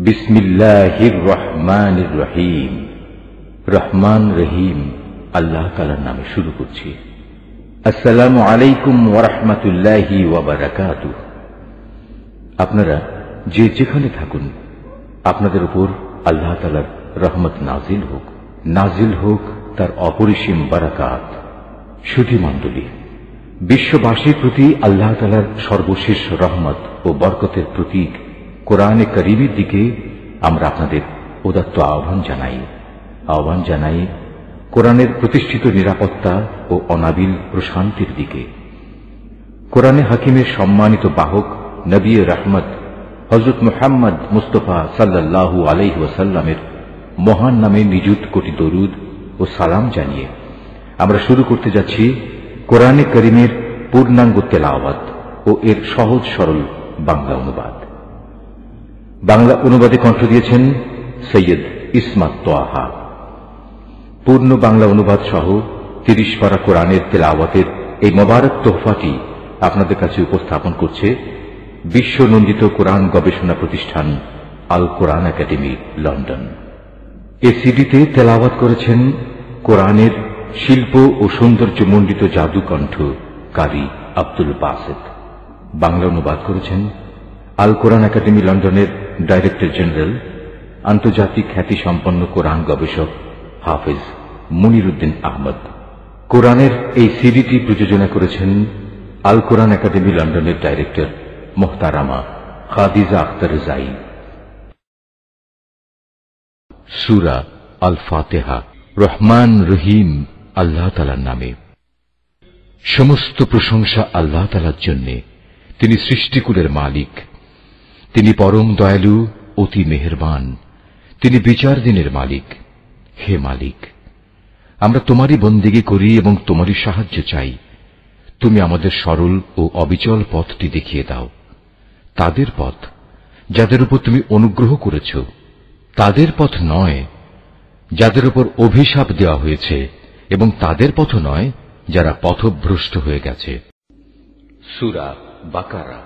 বিসমিল্লাহির রহমানির রহিম। রহমান রহিম আল্লাহ তাআলার নামে শুরু করছি। আসসালামু আলাইকুম ওয়া রাহমাতুল্লাহি ওয়া বারাকাতুহু। আপনারা যে যেখানে থাকুন, আপনাদের উপর আল্লাহ তাআলার রহমত নাজিল হোক তার অপরিসীম বারাকাত। সুধী মণ্ডলী, বিশ্ববাসীর প্রতি আল্লাহ তাআলার সর্বশেষ রহমত ও বরকতের প্রতীক কোরআনে কারীমের দিকে আমরা আপনাদের উদাত্ত আহ্বান জানাই কোরআনের প্রতিষ্ঠিত নিরাপত্তা ও অনাবিল প্রশান্তির দিকে। কোরআনে হাকিমের সম্মানিত বাহক নবী রহমত হযরত মুহাম্মদ মুস্তাফা সাল্লাল্লাহু আলাইহি ওয়াসাল্লামের মহান নামে নিযুত কোটি দরুদ ও সালাম জানিয়ে আমরা শুরু করতে যাচ্ছি কোরআনে কারীমের পূর্ণাঙ্গ তেলাওয়াত ও এর সহজ সরল বাংলা অনুবাদ। বাংলা অনুবাদে কণ্ঠ দিয়েছেন সৈয়দ ইসমাত তোহা। পূর্ণ বাংলা অনুবাদ সহ ৩০ পারা কোরআনের তেলাওয়াতের এই মোবারক তোহফাটি আপনাদের কাছে উপস্থাপন করছে বিশ্বনন্দিত কোরআন গবেষণা প্রতিষ্ঠান আল কোরআন একাডেমি, লন্ডন। এ সিডিতে তেলাওয়াত করেছেন কোরআনের শিল্প ও সৌন্দর্যমণ্ডিত জাদুকণ্ঠ কারি আব্দুল বাসেত। বাংলা অনুবাদ করেছেন আল কোরআন একাডেমি, লন্ডনের ডাইরেক্টর জেনারেল, আন্তর্জাতিক খ্যাতিসম্পন্ন কোরআন গবেষক হাফেজ মুনিরউদ্দিন আহমদ। কোরআনের এই সিডিটি প্রযোজনা করেছেন আল কোরআন একাডেমি, লন্ডনের ডাইরেক্টর মোহতারামা খাদিজা আখতার জাই। সূরা আল ফাতিহা। রহমান রহিম আল্লাহ তাআলার নামে। সমস্ত প্রশংসা আল্লাহ তাআলার জন্য। তিনি সৃষ্টিকুলের মালিক। তিনি পরম দয়ালু, অতি মেহেরবান। তিনি বিচার দিনের মালিক। হে মালিক, আমরা তোমারই বন্দেগী করি এবং তোমারই সাহায্য চাই। তুমি আমাদের সরল ও অবিচল পথটি দেখিয়ে দাও। তাদের পথ যাদের উপর তুমি অনুগ্রহ করেছ, তাদের পথ নয় যাদের উপর অভিশাপ দেওয়া হয়েছে, এবং তাদের পথ নয় যারা পথভ্রষ্ট হয়ে গেছে। সূরা বাকারা।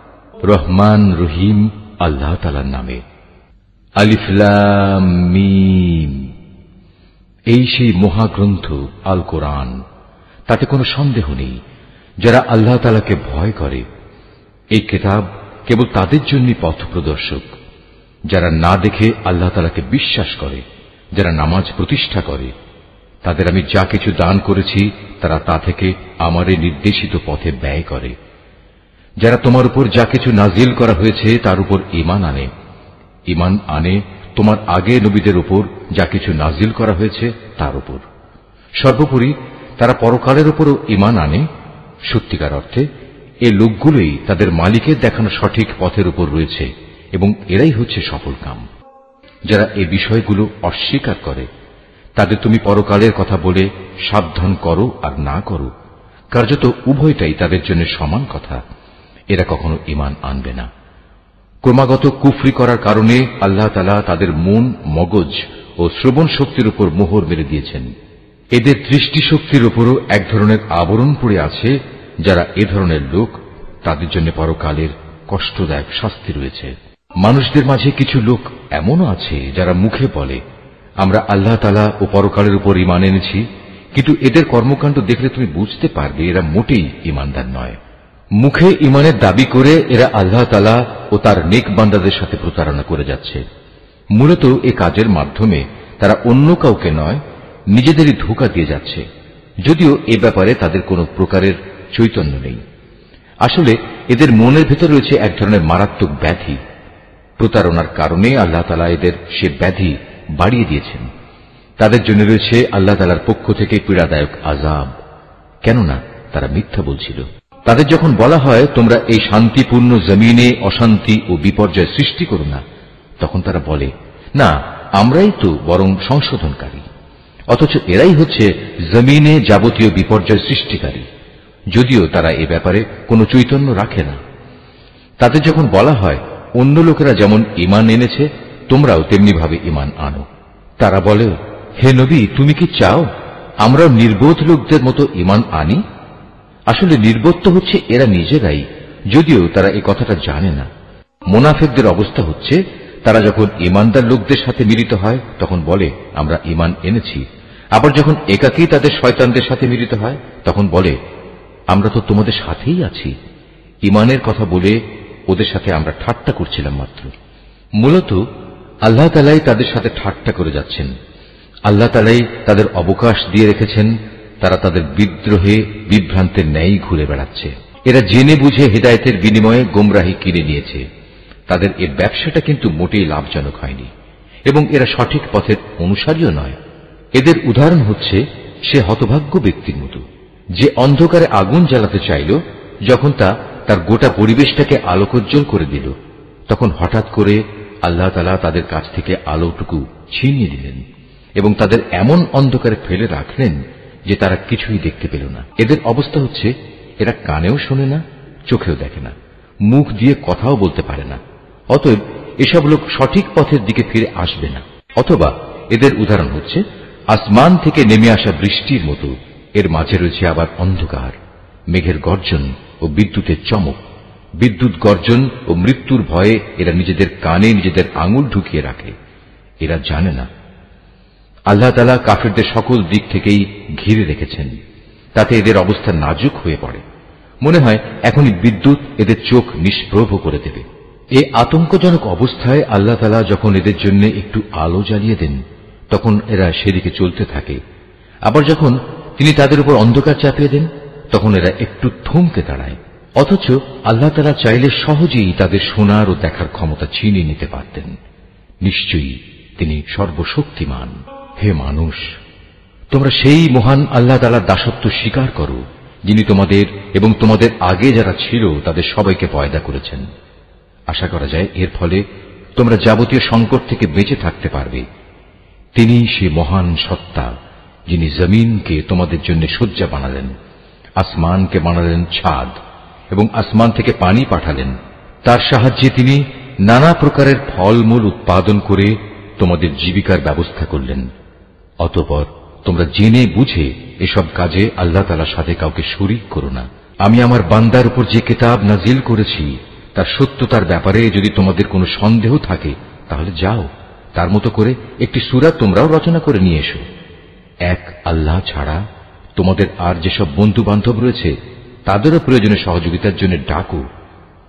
রহমান রহিম আল্লাহ তাআলার নামে। আলিফ লাম মিম। এই সেই মহাগ্রন্থ আল কোরআন, তাতে কোনো সন্দেহ নেই যারা আল্লাহ তাআলাকে ভয় করে। এই কিতাব কেবল তাদের জন্যই পথ প্রদর্শক, যারা না দেখে আল্লাহ তাআলাকে বিশ্বাস করে, যারা নামাজ প্রতিষ্ঠা করে। তাদের আমি যা কিছু দান করেছি তারা তা থেকে আমারে নির্দেশিত পথে ব্যয় করে। যারা তোমার উপর যা কিছু নাজিল করা হয়েছে তার উপর ঈমান আনে তোমার আগে নবীদের উপর যা কিছু নাজিল করা হয়েছে তার উপর। সর্বোপরি তারা পরকালের উপরও ঈমান আনে। সত্যিকার অর্থে এই লোকগুলোই তাদের মালিকের দেখানো সঠিক পথের উপর রয়েছে, এবং এরাই হচ্ছে সফলকাম। যারা এই বিষয়গুলো অস্বীকার করে তাদের তুমি পরকালের কথা বলে সাবধান করো আর না করো, কার্যত উভয়টাই তাদের জন্য সমান কথা। এরা কখনো ঈমান আনবে না। ক্রমাগত কুফরি করার কারণে আল্লাহ তাআলা তাদের মন, মগজ ও শ্রবণ শক্তির উপর মোহর মেরে দিয়েছেন। এদের দৃষ্টিশক্তির উপরও এক ধরনের আবরণ পড়ে আছে। যারা এ ধরনের লোক, তাদের জন্য পরকালের কষ্টদায়ক শাস্তি রয়েছে। মানুষদের মাঝে কিছু লোক এমনও আছে যারা মুখে বলে আমরা আল্লাহ তাআলা ও পরকালের উপর ঈমান এনেছি, কিন্তু এদের কর্মকাণ্ড দেখলে তুমি বুঝতে পারবে এরা মোটেই ঈমানদার নয়। মুখে ঈমানের দাবি করে এরা আল্লাহ তাআলা ও তার নেক বান্দাদের সাথে প্রতারণা করে যাচ্ছে। মূলত এ কাজের মাধ্যমে তারা অন্য কাউকে নয়, নিজেদেরই ধোঁকা দিয়ে যাচ্ছে, যদিও এ ব্যাপারে তাদের কোনো প্রকারের চৈতন্য নেই। আসলে এদের মনের ভেতর রয়েছে এক ধরনের মারাত্মক ব্যাধি। প্রতারণার কারণে আল্লাহ তাআলা এদের সে ব্যাধি বাড়িয়ে দিয়েছেন। তাদের জন্য রয়েছে আল্লাহ তাআলার পক্ষ থেকে পীড়াদায়ক আযাব, কেননা তারা মিথ্যা বলছিল। তাদের যখন বলা হয় তোমরা এই শান্তিপূর্ণ জমিনে অশান্তি ও বিপর্যয় সৃষ্টি করো না, তখন তারা বলে না, আমরাই তো বরং সংশোধনকারী। অথচ এরাই হচ্ছে জমিনে যাবতীয় বিপর্যয় সৃষ্টিকারী, যদিও তারা এ ব্যাপারে কোনো চৈতন্য রাখে না। তাদের যখন বলা হয় অন্য লোকেরা যেমন ঈমান এনেছে তোমরাও তেমনি ভাবে ঈমান আনো, তারা বলে হে নবী, তুমি কি চাও আমরাও নির্বোধ লোকদের মতো ঈমান আনি? আসলে নির্বোধ তো হচ্ছে এরা নিজেরাই, যদিও তারা এই কথাটা জানে না। মুনাফিকদের অবস্থা হচ্ছে তারা যখন ঈমানদার লোকদের সাথে মিলিত হয় তখন বলে আমরা ঈমান এনেছি। আবার যখন একাকী তাদের শয়তানদের সাথে মিলিত হয় তখন বলে আমরা তো তোমাদের সাথেই আছি। ঈমানের কথা বলে ওদের সাথে আমরা ঠাট্টা করছিলাম মাত্র। মূলত আল্লাহ তাআলাই তাদের সাথে ঠাট্টা করে যাচ্ছেন। আল্লাহ তাআলাই তাদের অবকাশ দিয়ে রেখেছেন। তারা তাদের বিদ্রোহে বিভ্রান্তের ন্যায় ঘুরে বেড়াচ্ছে। এরা জেনে বুঝে হেদায়েতের বিনিময়ে গোমরাহি কিনে নিয়েছে। তাদের এ ব্যবসাটা কিন্তু মোটেই লাভজনক হয়নি এবং এরা সঠিক পথের অনুসারীও নয়। এদের উদাহরণ হচ্ছে সে হতভাগ্য ব্যক্তির মতো যে অন্ধকারে আগুন জ্বালাতে চাইল, যখন তা তার গোটা পরিবেশটাকে আলোকোজ্জ্বল করে দিল, তখন হঠাৎ করে আল্লাহ তাআলা তাদের কাছ থেকে আলোটুকু ছিনিয়ে দিলেন এবং তাদের এমন অন্ধকারে ফেলে রাখলেন যে তারা কিছুই দেখতে পেল না। এদের অবস্থা হচ্ছে এরা কানেও শোনে না, চোখেও দেখে না, মুখ দিয়ে কথাও বলতে পারে না। অতএব এসব লোক সঠিক পথের দিকে ফিরে আসবে না। অথবা এদের উদাহরণ হচ্ছে আসমান থেকে নেমে আসা বৃষ্টির মতো, এর মাঝে রয়েছে আবার অন্ধকার, মেঘের গর্জন ও বিদ্যুতের চমক। বিদ্যুৎ গর্জন ও মৃত্যুর ভয়ে এরা নিজেদের কানে নিজেদের আঙুল ঢুকিয়ে রাখে। এরা জানে না আল্লাহ তাআলা কাফিরদের সকল দিক থেকেই ঘিরে রেখেছেন, তাতে এদের অবস্থা নাজুক হয়ে পড়ে। মনে হয় এখনই বিদ্যুৎ এদের চোখ নিষ্প্রভ করে দেবে। এই আতঙ্কজনক অবস্থায় আল্লাহ তাআলা যখন এদের জন্য একটু আলো জ্বালিয়ে দেন তখন এরা সেদিকে চলতে থাকে। আবার যখন তিনি তাদের উপর অন্ধকার চাপিয়ে দেন তখন এরা একটু থমকে দাঁড়ায়। অথচ আল্লাহ তাআলা চাইলে সহজেই তাদের শোনার ও দেখার ক্ষমতা ছিনিয়ে নিতে পারতেন। নিশ্চয়ই তিনি সর্বশক্তিমান। হে মানুষ, তোমরা সেই মহান আল্লাহ তাআলার দাসত্ব স্বীকার করো যিনি তোমাদের এবং তোমাদের আগে যারা ছিল তাদের সবাইকে পয়দা করেছেন। আশা করা যায় এর ফলে তোমরা যাবতীয় সংকট থেকে বেঁচে থাকতে পারবে। তিনি সে মহান সত্তা যিনি জমিনকে তোমাদের জন্য শয্যা বানালেন, আসমানকে বানালেন ছাদ এবং আসমান থেকে পানি পাঠালেন। তার সাহায্যে তিনি নানা প্রকারের ফলমূল উৎপাদন করে তোমাদের জীবিকার ব্যবস্থা করলেন। অতঃপর তোমরা জেনে বুঝে এসব কাজে আল্লাহ তাআলার সাথে কাউকে শরীক করো না। আমি আমার বান্দার উপর যে কিতাব নাজিল করেছি তার সত্যতার ব্যাপারে যদি তোমাদের কোনো সন্দেহ থাকে তাহলে যাও, তার মতো করে একটি সূরা তোমরাও রচনা করে নিয়ে এসো। এক আল্লাহ ছাড়া তোমাদের আর যেসব বন্ধু বান্ধব রয়েছে তাদেরও প্রয়োজনে সহযোগিতার জন্য ডাকো,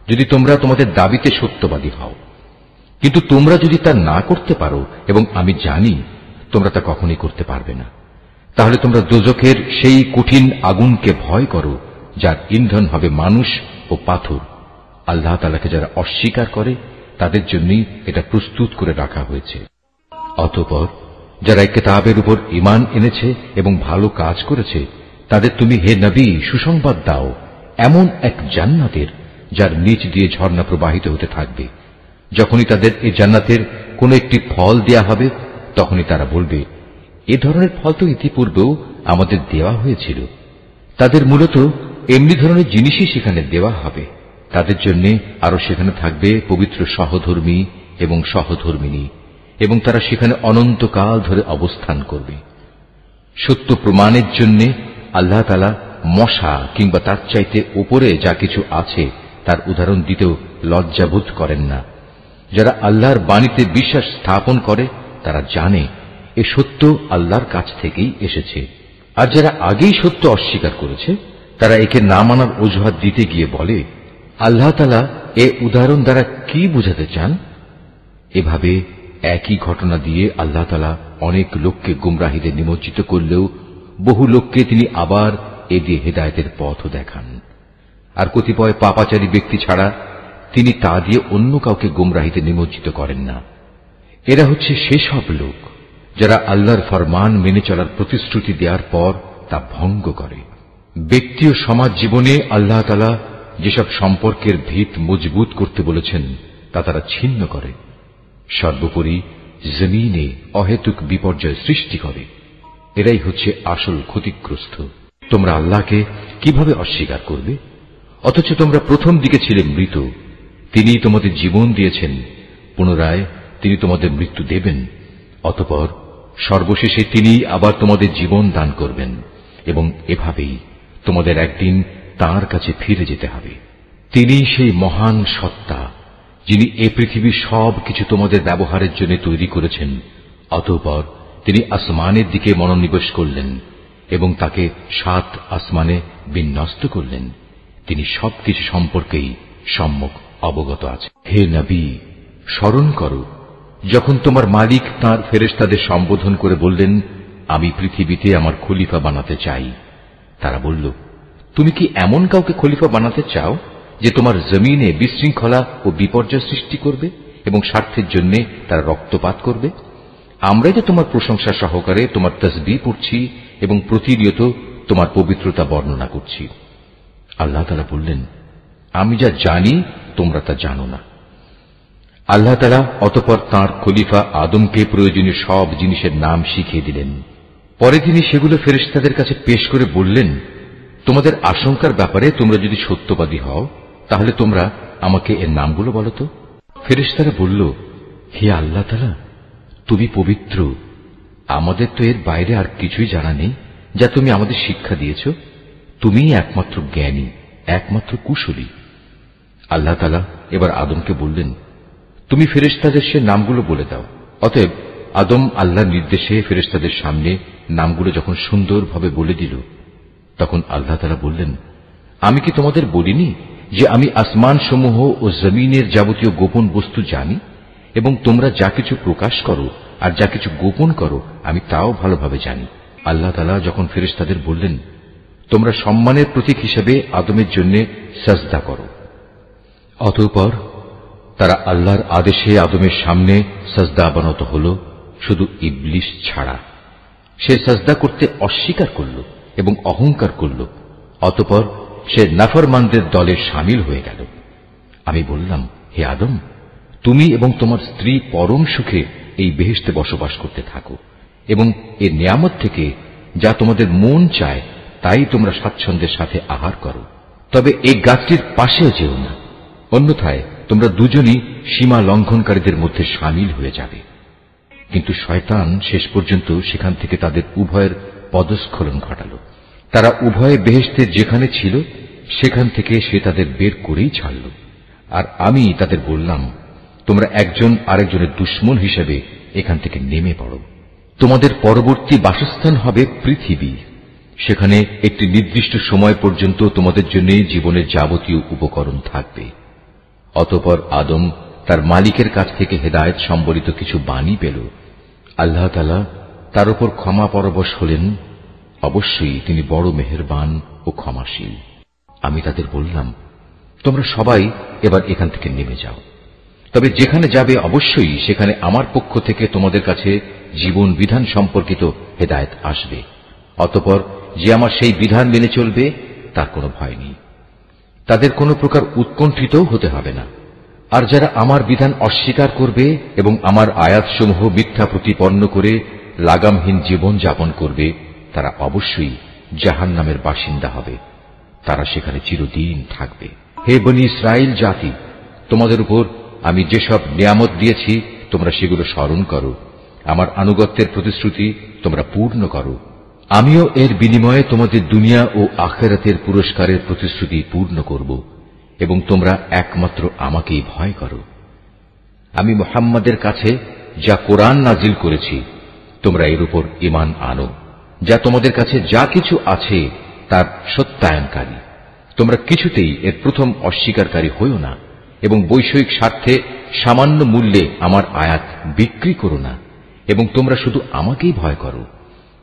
যদি তোমরা তোমাদের দাবিতে সত্যবাদী হও। কিন্তু তোমরা যদি তা না করতে পারো, এবং আমি জানি তোমরা তা কখনই করতে পারবে না, তাহলে তোমরা দোজখের সেই কঠিন আগুনকে ভয় করো যার ইন্ধন হবে মানুষ ও পাথর। আল্লাহ তাআলাকে যারা অস্বীকার করে তাদের জন্যই এটা প্রস্তুত করে রাখা হয়েছে। অতঃপর যারা এই কিতাবের উপর ঈমান এনেছে এবং ভালো কাজ করেছে তাদের তুমি হে নবী সুসংবাদ দাও এমন এক জান্নাতের যার নিচ দিয়ে ঝর্ণা প্রবাহিত হতে থাকবে। যখনই তাদের এই জান্নাতের কোন একটি ফল দেয়া হবে তখনই তারা বলবে, এ ধরনের ফল তো ইতিপূর্বেও আমাদের দেওয়া হয়েছিল। তাদের মূলত এমনি ধরনের জিনিসই সেখানে দেওয়া হবে। তাদের জন্য আরো সেখানে থাকবে পবিত্র সহধর্মী এবং সহধর্মিনী, এবং তারা সেখানে অনন্তকাল ধরে অবস্থান করবে। সত্য প্রমাণের জন্য আল্লাহ তাআলা মশা কিংবা তার চাইতে উপরে যা কিছু আছে তার উদাহরণ দিতেও লজ্জাবোধ করেন না। যারা আল্লাহর বাণীতে বিশ্বাস স্থাপন করে তারা জানে এ সত্য আল্লাহর কাছ থেকেই এসেছে। আর যারা আগেই সত্য অস্বীকার করেছে তারা একে না মানার অজুহাত দিতে গিয়ে বলে, আল্লাহ তাআলা এ উদাহরণ দ্বারা কি বুঝাতে চান? এভাবে একই ঘটনা দিয়ে আল্লাহ তাআলা অনেক লোককে গুমরাহিতে নিমজ্জিত করলেও বহু লোককে তিনি আবার এ দিয়ে হেদায়েতের পথও দেখান। আর কতিপয় পাপাচারী ব্যক্তি ছাড়া তিনি তা দিয়ে অন্য কাউকে গুমরাহিতে নিমজ্জিত করেন না। এরা হচ্ছে সেসব লোক যারা আল্লাহর ফরমান মেনে চলার প্রতিশ্রুতি দেওয়ার পর তা ভঙ্গ করে। ব্যক্তি ও সমাজ জীবনে আল্লাহ তাআলা যেসব সম্পর্কের ভিত মজবুত করতে বলেছেন তা তারা ছিন্ন করে। সর্বোপরি জমিনে অহেতুক বিপর্যয় সৃষ্টি করে। এরাই হচ্ছে আসল ক্ষতিগ্রস্ত। তোমরা আল্লাহকে কিভাবে অস্বীকার করবে? অথচ তোমরা প্রথম দিকে ছিলে মৃত। তিনি তোমাদের জীবন দিয়েছেন, পুনরায় তিনি তোমাদের মৃত্যু দেবেন। অতঃপর সর্বশেষে তিনি আবার তোমাদের জীবন দান করবেন, এবং এভাবেই তোমাদের একদিন তাঁর কাছে ফিরে যেতে হবে। তিনি সেই মহান সত্তা যিনি এ পৃথিবীর সব কিছু তোমাদের ব্যবহারের জন্য তৈরি করেছেন, অতঃপর তিনি আসমানের দিকে মনোনিবেশ করলেন এবং তাকে 7 আসমানে বিন্যস্ত করলেন। তিনি সবকিছু সম্পর্কেই সম্যক অবগত আছে। হে নবী, স্মরণ করো যখন তোমার মালিক তাঁর ফেরেশতাদের সম্বোধন করে বললেন, আমি পৃথিবীতে আমার খলিফা বানাতে চাই। তারা বলল, তুমি কি এমন কাউকে খলিফা বানাতে চাও যে তোমার জমিনে বিশৃঙ্খলা ও বিপর্যয় সৃষ্টি করবে এবং স্বার্থের জন্য তারা রক্তপাত করবে? আমরাই তো তোমার প্রশংসা সহকারে তোমার তাসবিহ পড়ছি এবং প্রতিনিয়ত তোমার পবিত্রতা বর্ণনা করছি। আল্লাহ তাআলা বললেন, আমি যা জানি তোমরা তা জানো না। আল্লাহ তাআলা অতঃপর তাঁর খলিফা আদমকে প্রয়োজনীয় সব জিনিসের নাম শিখিয়ে দিলেন। পরে তিনি সেগুলো ফেরেশতাদের কাছে পেশ করে বললেন, তোমাদের আশঙ্কার ব্যাপারে তোমরা যদি সত্যবাদী হও তাহলে তোমরা আমাকে এর নামগুলো বলো তো। ফেরেশতারা বলল, হে আল্লাহ তাআলা, তুমি পবিত্র, আমাদের তো এর বাইরে আর কিছুই জানা নেই যা তুমি আমাদের শিক্ষা দিয়েছ। তুমিই একমাত্র জ্ঞানী, একমাত্র কুশলী। আল্লাহ তাআলা এবার আদমকে বললেন, তুমি ফেরেশতাদের সে নামগুলো বলে দাও। অতএব আদম আল্লাহর নির্দেশে ফেরেশতাদের সামনে নামগুলো যখন সুন্দরভাবে বলে দিল, তখন আল্লাহ তাআলা বললেন, আমি কি তোমাদের বলিনি যে আমি আসমান সমূহ ও জমিনের যাবতীয় গোপন বস্তু জানি এবং তোমরা যা কিছু প্রকাশ করো আর যা কিছু গোপন করো আমি তাও ভালোভাবে জানি। আল্লাহ তাআলা যখন ফেরেশতাদের বললেন, তোমরা সম্মানের প্রতীক হিসেবে আদমের জন্য সাজদা করো, অতঃপর তারা আল্লাহর আদেশে আদমের সামনে সাজদা অবনত হল, শুধু ইবলিস ছাড়া। সে সাজদা করতে অস্বীকার করল এবং অহংকার করল, অতঃপর সে নাফরমানদের দলে শামিল হয়ে গেল। আমি বললাম, হে আদম, তুমি এবং তোমার স্ত্রী পরম সুখে এই বেহেশতে বসবাস করতে থাকো এবং এর নিয়ামত থেকে যা তোমাদের মন চায় তাই তোমরা স্বাচ্ছন্দ্যের সাথে আহার করো, তবে এই গাছটির পাশেও যেও না, অন্যথায় তোমরা দুজনই সীমা লঙ্ঘনকারীদের মধ্যে শামিল হয়ে যাবে। কিন্তু শয়তান শেষ পর্যন্ত সেখান থেকে তাদের উভয়ের পদস্খলন ঘটাল। তারা উভয়ে বেহেশতের যেখানে ছিল সেখান থেকে সে তাদের বের করেই ছাড়ল। আর আমি তাদের বললাম, তোমরা একজন আরেকজনের দুশমন হিসেবে এখান থেকে নেমে পড়ো। তোমাদের পরবর্তী বাসস্থান হবে পৃথিবী, সেখানে একটি নির্দিষ্ট সময় পর্যন্ত তোমাদের জন্য জীবনের যাবতীয় উপকরণ থাকবে। অতঃপর আদম তার মালিকের কাছ থেকে হেদায়েত সম্বলিত কিছু বাণী পেল। আল্লাহ তাআলা তার উপর ক্ষমা পরবশ হলেন, অবশ্যই তিনি বড় মেহেরবান ও ক্ষমাশীল। আমি তাদের বললাম, তোমরা সবাই এবার এখান থেকে নেমে যাও, তবে যেখানে যাবে অবশ্যই সেখানে আমার পক্ষ থেকে তোমাদের কাছে জীবন বিধান সম্পর্কিত হেদায়েত আসবে। অতঃপর যে আমার সেই বিধান মেনে চলবে তার কোনো ভয় নেই, তাদের কোনো প্রকার উৎকণ্ঠিতও হতে হবে না। আর যারা আমার বিধান অস্বীকার করবে এবং আমার আয়াতসমূহ মিথ্যা প্রতিপন্ন করে লাগামহীন জীবন যাপন করবে, তারা অবশ্যই জাহান্নামের বাসিন্দা হবে, তারা সেখানে চিরদিন থাকবে। হে বনী ইসরাইল জাতি, তোমাদের উপর আমি যেসব নিয়ামত দিয়েছি তোমরা সেগুলো স্মরণ করো, আমার আনুগত্যের প্রতিশ্রুতি তোমরা পূর্ণ করো। আমিও এর বিনিময়ে তোমাদের দুনিয়া ও আখিরাতের পুরস্কারের প্রতিশ্রুতি পূর্ণ করব এবং তোমরা একমাত্র আমাকেই ভয় করো। আমি মুহাম্মাদের কাছে যা কোরআন নাজিল করেছি তোমরা এর উপর ঈমান আনো, যা তোমাদের কাছে যা কিছু আছে তার সত্যায়নকারী। তোমরা কিছুতেই এর প্রথম অস্বীকারী হইও না এবং বৈষয়িক স্বার্থে সামান্য মূল্যে আমার আয়াত বিক্রি করো না এবং তোমরা শুধু আমাকেই ভয় করো।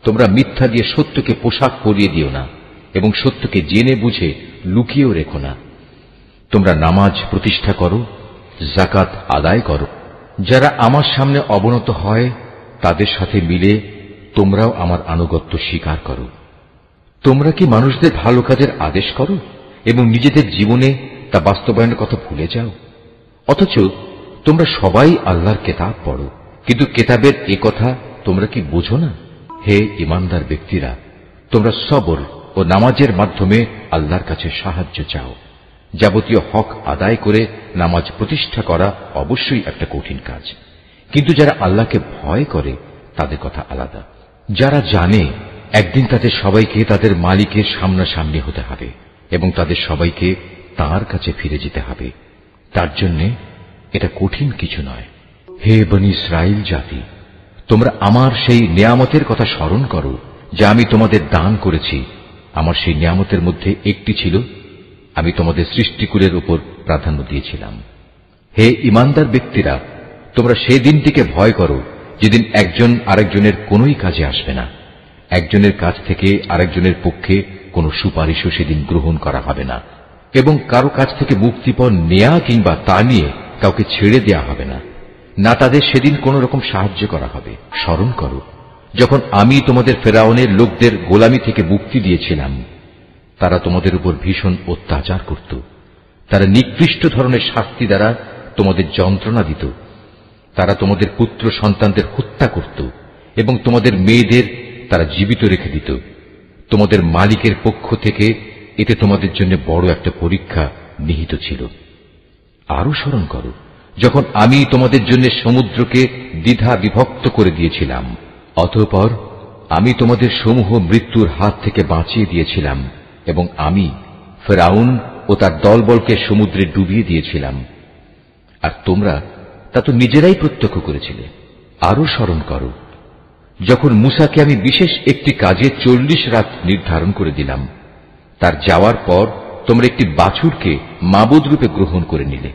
তোমরা মিথ্যা দিয়ে সত্যকে পোশাক পরিয়ে দিও না এবং সত্যকে জেনে বুঝে লুকিয়েও রেখো না। তোমরা নামাজ প্রতিষ্ঠা করো, যাকাত আদায় করো। যারা আমার সামনে অবনত হয় তাদের সাথে মিলে তোমরাও আমার আনুগত্য স্বীকার করো। তোমরা কি মানুষদের ভালো কাজের আদেশ করো এবং নিজেদের জীবনে তা বাস্তবায়নের কথা ভুলে যাও? অথচ তোমরা সবাই আল্লাহর কেতাব পড়ো, কিন্তু কেতাবের এ কথা তোমরা কি বোঝো না? হে ঈমানদার ব্যক্তিরা, তোমরা সবর ও নামাজের মাধ্যমে আল্লাহর কাছে সাহায্য চাও। যাবতীয় হক আদায় করে নামাজ প্রতিষ্ঠা করা অবশ্যই একটা কঠিন কাজ, কিন্তু যারা আল্লাহকে ভয় করে তাদের কথা আলাদা। যারা জানে একদিন তাদের সবাইকে তাদের মালিকের সামনাসামনি হতে হবে এবং তাদের সবাইকে তাঁর কাছে ফিরে যেতে হবে, তার জন্য এটা কঠিন কিছু নয়। হে বনী ইসরাইল জাতি, তোমরা আমার সেই নিয়ামতের কথা স্মরণ করো যা আমি তোমাদের দান করেছি। আমার সেই নিয়ামতের মধ্যে একটি ছিল, আমি তোমাদের সৃষ্টিকুলের উপর প্রাধান্য দিয়েছিলাম। হে ইমানদার ব্যক্তিরা, তোমরা সেই দিনটিকে ভয় করো যেদিন একজন আরেকজনের কোনোই কাজে আসবে না। একজনের কাছ থেকে আরেকজনের পক্ষে কোনো সুপারিশও সেদিন গ্রহণ করা হবে না, এবং কারো কাছ থেকে মুক্তিপণ নেয়া কিংবা তা নিয়ে কাউকে ছেড়ে দেয়া হবে না, না তাদের সেদিন কোন রকম সাহায্য করা হবে। স্মরণ করো যখন আমি তোমাদের ফেরাউনের লোকদের গোলামি থেকে মুক্তি দিয়েছিলাম। তারা তোমাদের উপর ভীষণ অত্যাচার করত। তারা নিকৃষ্ট ধরনের শাস্তি দ্বারা তোমাদের যন্ত্রণা দিত। তারা তোমাদের পুত্র সন্তানদের হত্যা করত এবং তোমাদের মেয়েদের তারা জীবিত রেখে দিত। তোমাদের মালিকের পক্ষ থেকে এতে তোমাদের জন্য বড় একটা পরীক্ষা নিহিত ছিল। আরো স্মরণ করো যখন আমি তোমাদের জন্য সমুদ্রকে দ্বিধা বিভক্ত করে দিয়েছিলাম, অতঃপর আমি তোমাদের সমূহ মৃত্যুর হাত থেকে বাঁচিয়ে দিয়েছিলাম এবং আমি ফেরাউন ও তার দলবলকে সমুদ্রে ডুবিয়ে দিয়েছিলাম, আর তোমরা তা তো নিজেরাই প্রত্যক্ষ করেছিলে। আরো স্মরণ করো যখন মূসাকে আমি বিশেষ একটি কাজে 40 রাত নির্ধারণ করে দিলাম। তার যাওয়ার পর তোমরা একটি বাছুরকে মাবুদ রূপে গ্রহণ করে নিলে।